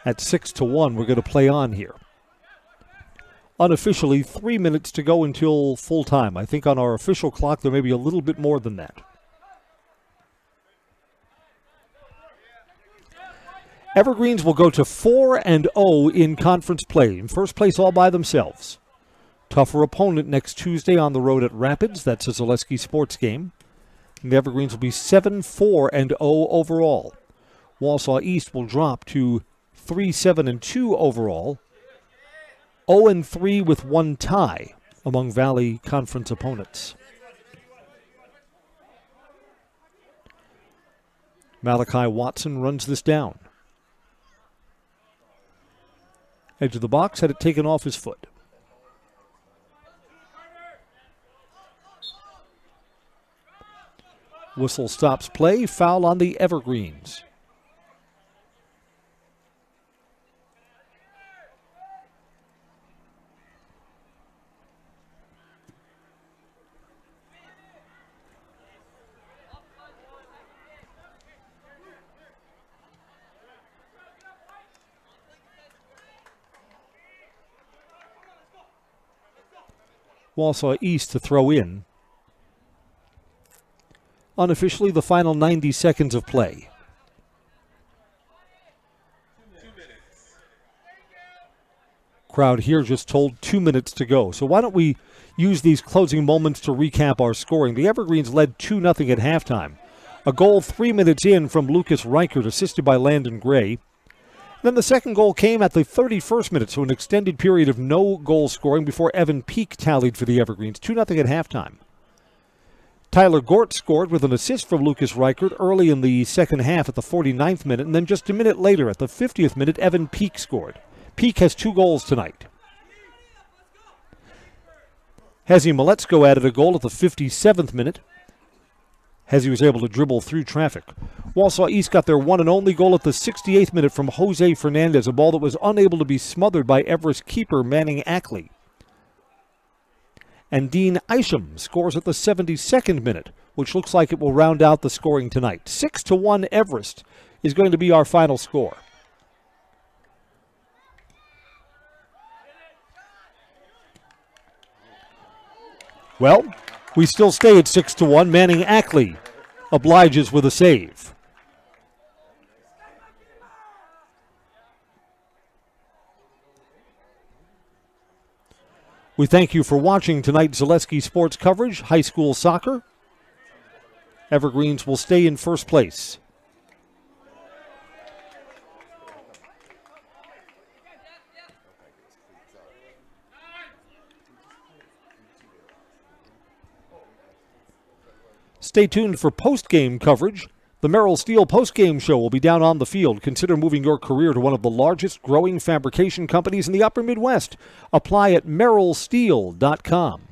At 6-1, we're going to play on here. Unofficially, 3 minutes to go until full time. I think on our official clock there may be a little bit more than that. Evergreens will go to 4-0 in conference play. In first place all by themselves. Tougher opponent next Tuesday on the road at Rapids. That's a Zaleski sports game. And the Evergreens will be 7-4-0 overall. Wausau East will drop to 3-7-2 overall. 0-3 with one tie among Valley Conference opponents. Malachi Watson runs this down. Edge of the box, had it taken off his foot. Whistle stops play, foul on the Evergreens. Wausau East to throw in. Unofficially, the final 90 seconds of play. Crowd here just told 2 minutes to go. So why don't we use these closing moments to recap our scoring. The Evergreens led 2-0 at halftime. A goal 3 minutes in from Lucas Reichert, assisted by Landon Gray. Then the second goal came at the 31st minute, so an extended period of no goal scoring before Evan Peak tallied for the Evergreens. 2-0 at halftime. Tyler Gort scored with an assist from Lucas Reichert early in the second half at the 49th minute, and then just a minute later at the 50th minute, Evan Peak scored. Peak has 2 goals tonight. Hezi Maletsko added a goal at the 57th minute. Hezi was able to dribble through traffic. Wausau East got their one and only goal at the 68th minute from Jose Fernandez, a ball that was unable to be smothered by Everest keeper Manning Ackley. And Dean Isham scores at the 72nd minute, which looks like it will round out the scoring tonight. 6-1 Everest is going to be our final score. Well, we still stay at 6-1. Manning Ackley obliges with a save. We thank you for watching tonight's Zaleski sports coverage, high school soccer. Evergreens will stay in first place. Stay tuned for post-game coverage. The Merrill Steel post-game show will be down on the field. Consider moving your career to one of the largest growing fabrication companies in the upper Midwest. Apply at merrillsteel.com.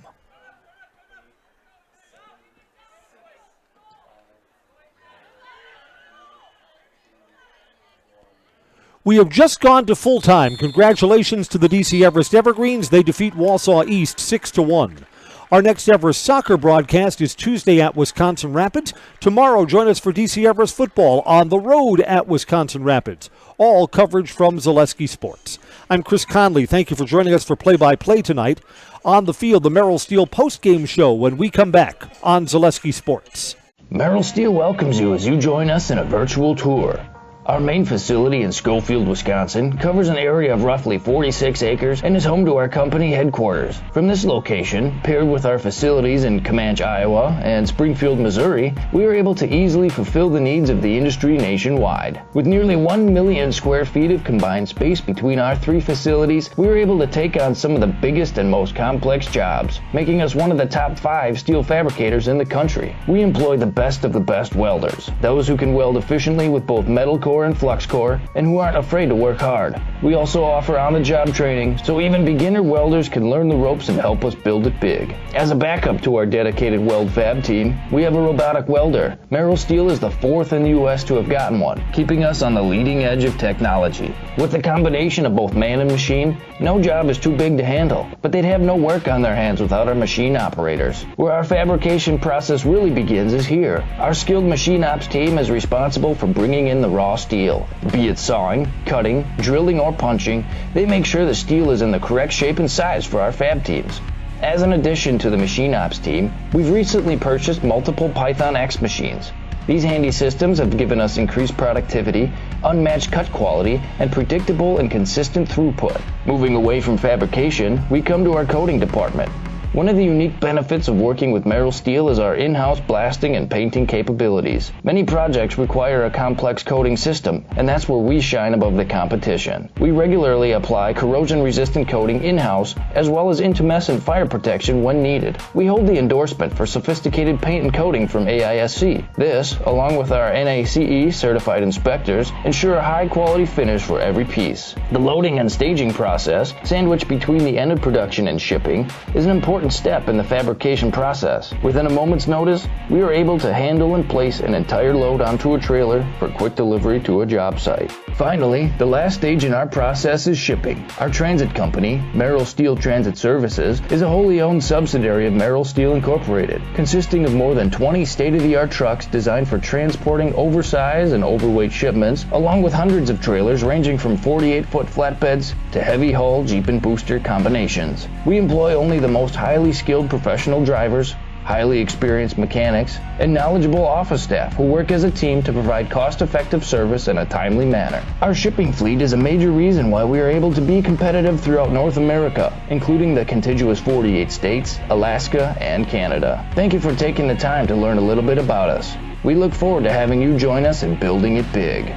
We have just gone to full-time. Congratulations to the DC Everest Evergreens. They defeat Wausau East 6-1. Our next Everest soccer broadcast is Tuesday at Wisconsin Rapids. Tomorrow, join us for DC Everest football on the road at Wisconsin Rapids. All coverage from Zaleski Sports. I'm Chris Conley. Thank you for joining us for play-by-play tonight. On the field, the Merrill Steel post-game show when we come back on Zaleski Sports. Merrill Steel welcomes you as you join us in a virtual tour. Our main facility in Schofield, Wisconsin covers an area of roughly 46 acres and is home to our company headquarters. From this location, paired with our facilities in Comanche, Iowa and Springfield, Missouri, we are able to easily fulfill the needs of the industry nationwide. With nearly 1 million square feet of combined space between our 3 facilities, we are able to take on some of the biggest and most complex jobs, making us one of the top 5 steel fabricators in the country. We employ the best of the best welders, those who can weld efficiently with both metal core and flux core, and who aren't afraid to work hard. We also offer on-the-job training, so even beginner welders can learn the ropes and help us build it big. As a backup to our dedicated weld fab team, we have a robotic welder. Merrill Steel is the 4th in the U.S. to have gotten one, keeping us on the leading edge of technology. With the combination of both man and machine, no job is too big to handle, but they'd have no work on their hands without our machine operators. Where our fabrication process really begins is here. Our skilled machine ops team is responsible for bringing in the raw steel. Be it sawing, cutting, drilling, or punching, they make sure the steel is in the correct shape and size for our fab teams. As an addition to the machine ops team, we've recently purchased multiple Python X machines. These handy systems have given us increased productivity, unmatched cut quality, and predictable and consistent throughput. Moving away from fabrication, we come to our coating department. One of the unique benefits of working with Merrill Steel is our in-house blasting and painting capabilities. Many projects require a complex coating system, and that's where we shine above the competition. We regularly apply corrosion-resistant coating in-house, as well as intumescent fire protection when needed. We hold the endorsement for sophisticated paint and coating from AISC. This, along with our NACE certified inspectors, ensure a high-quality finish for every piece. The loading and staging process, sandwiched between the end of production and shipping, is an important step in the fabrication process. Within a moment's notice, we are able to handle and place an entire load onto a trailer for quick delivery to a job site. Finally, the last stage in our process is shipping. Our transit company, Merrill Steel Transit Services, is a wholly owned subsidiary of Merrill Steel Incorporated, consisting of more than 20 state-of-the-art trucks designed for transporting oversized and overweight shipments, along with hundreds of trailers ranging from 48-foot flatbeds to heavy-haul Jeep and booster combinations. We employ only the most highly skilled professional drivers, highly experienced mechanics, and knowledgeable office staff who work as a team to provide cost-effective service in a timely manner. Our shipping fleet is a major reason why we are able to be competitive throughout North America, including the contiguous 48 states, Alaska, and Canada. Thank you for taking the time to learn a little bit about us. We look forward to having you join us in building it big.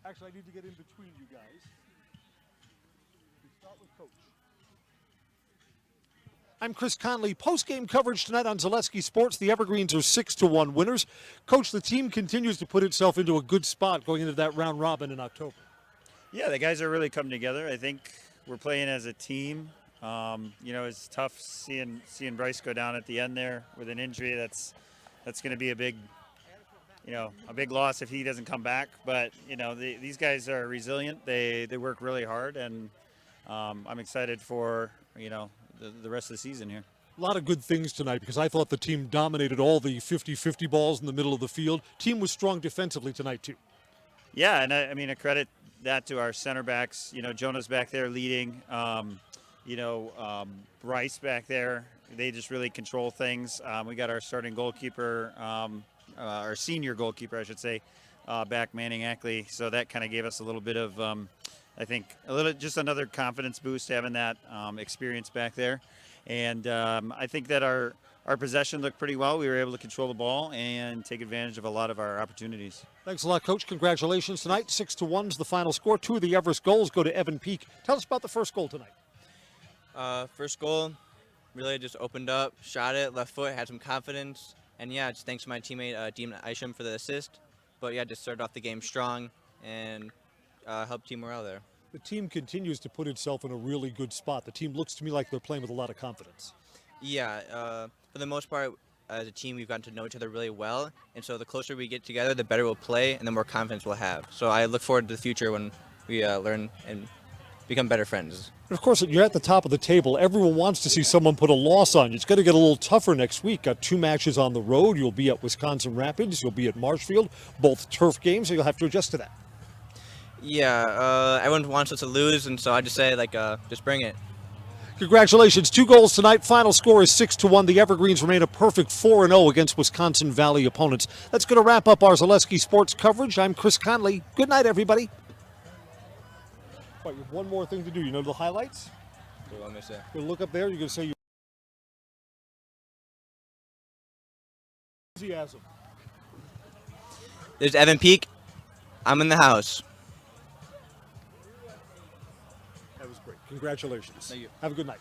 Actually, I need to get in between you guys. We start with Coach. I'm Chris Conley. Post-game coverage tonight on Zaleski Sports. The Evergreens are 6-1 winners. Coach, the team continues to put itself into a good spot going into that round robin in October. Yeah, the guys are really coming together. I think we're playing as a team. It's tough seeing Bryce go down at the end there with an injury. That's going to be a big loss if he doesn't come back. But these guys are resilient. They work really hard, and I'm excited for the rest of the season here. A lot of good things tonight because I thought the team dominated all the 50-50 balls in the middle of the field. Team was strong defensively tonight too. Yeah, and I credit that to our center backs. Jonah's back there leading. Bryce back there. They just really control things. We got our starting goalkeeper. Our senior goalkeeper, I should say, back manning Ackley. So that kind of gave us a little bit of, just another confidence boost having that experience back there. And I think that our possession looked pretty well. We were able to control the ball and take advantage of a lot of our opportunities. Thanks a lot, Coach. Congratulations tonight. 6-1 is the final score. 2 of the Everest goals go to Evan Peak. Tell us about the first goal tonight. First goal, really just opened up, shot it, left foot, had some confidence. And yeah, just thanks to my teammate, Dean Isham, for the assist. But yeah, just started off the game strong and helped team morale there. The team continues to put itself in a really good spot. The team looks to me like they're playing with a lot of confidence. Yeah, for the most part, as a team, we've gotten to know each other really well. And so the closer we get together, the better we'll play and the more confidence we'll have. So I look forward to the future when we learn and become better friends. And of course, you're at the top of the table. Everyone wants to see someone put a loss on you. It's going to get a little tougher next week. Got 2 matches on the road. You'll be at Wisconsin Rapids. You'll be at Marshfield. Both turf games, so you'll have to adjust to that. Yeah, everyone wants us to lose, and so I just say, just bring it. Congratulations. 2 goals tonight. Final score is 6-1. The Evergreens remain a perfect 4-0 against Wisconsin Valley opponents. That's going to wrap up our Zaleski sports coverage. I'm Chris Conley. Good night, everybody. Right, you have one more thing to do. You know the highlights? What do you want me to say? You're going to look up there. You're going to say enthusiasm. There's Evan Peak. I'm in the house. That was great. Congratulations. Thank you. Have a good night.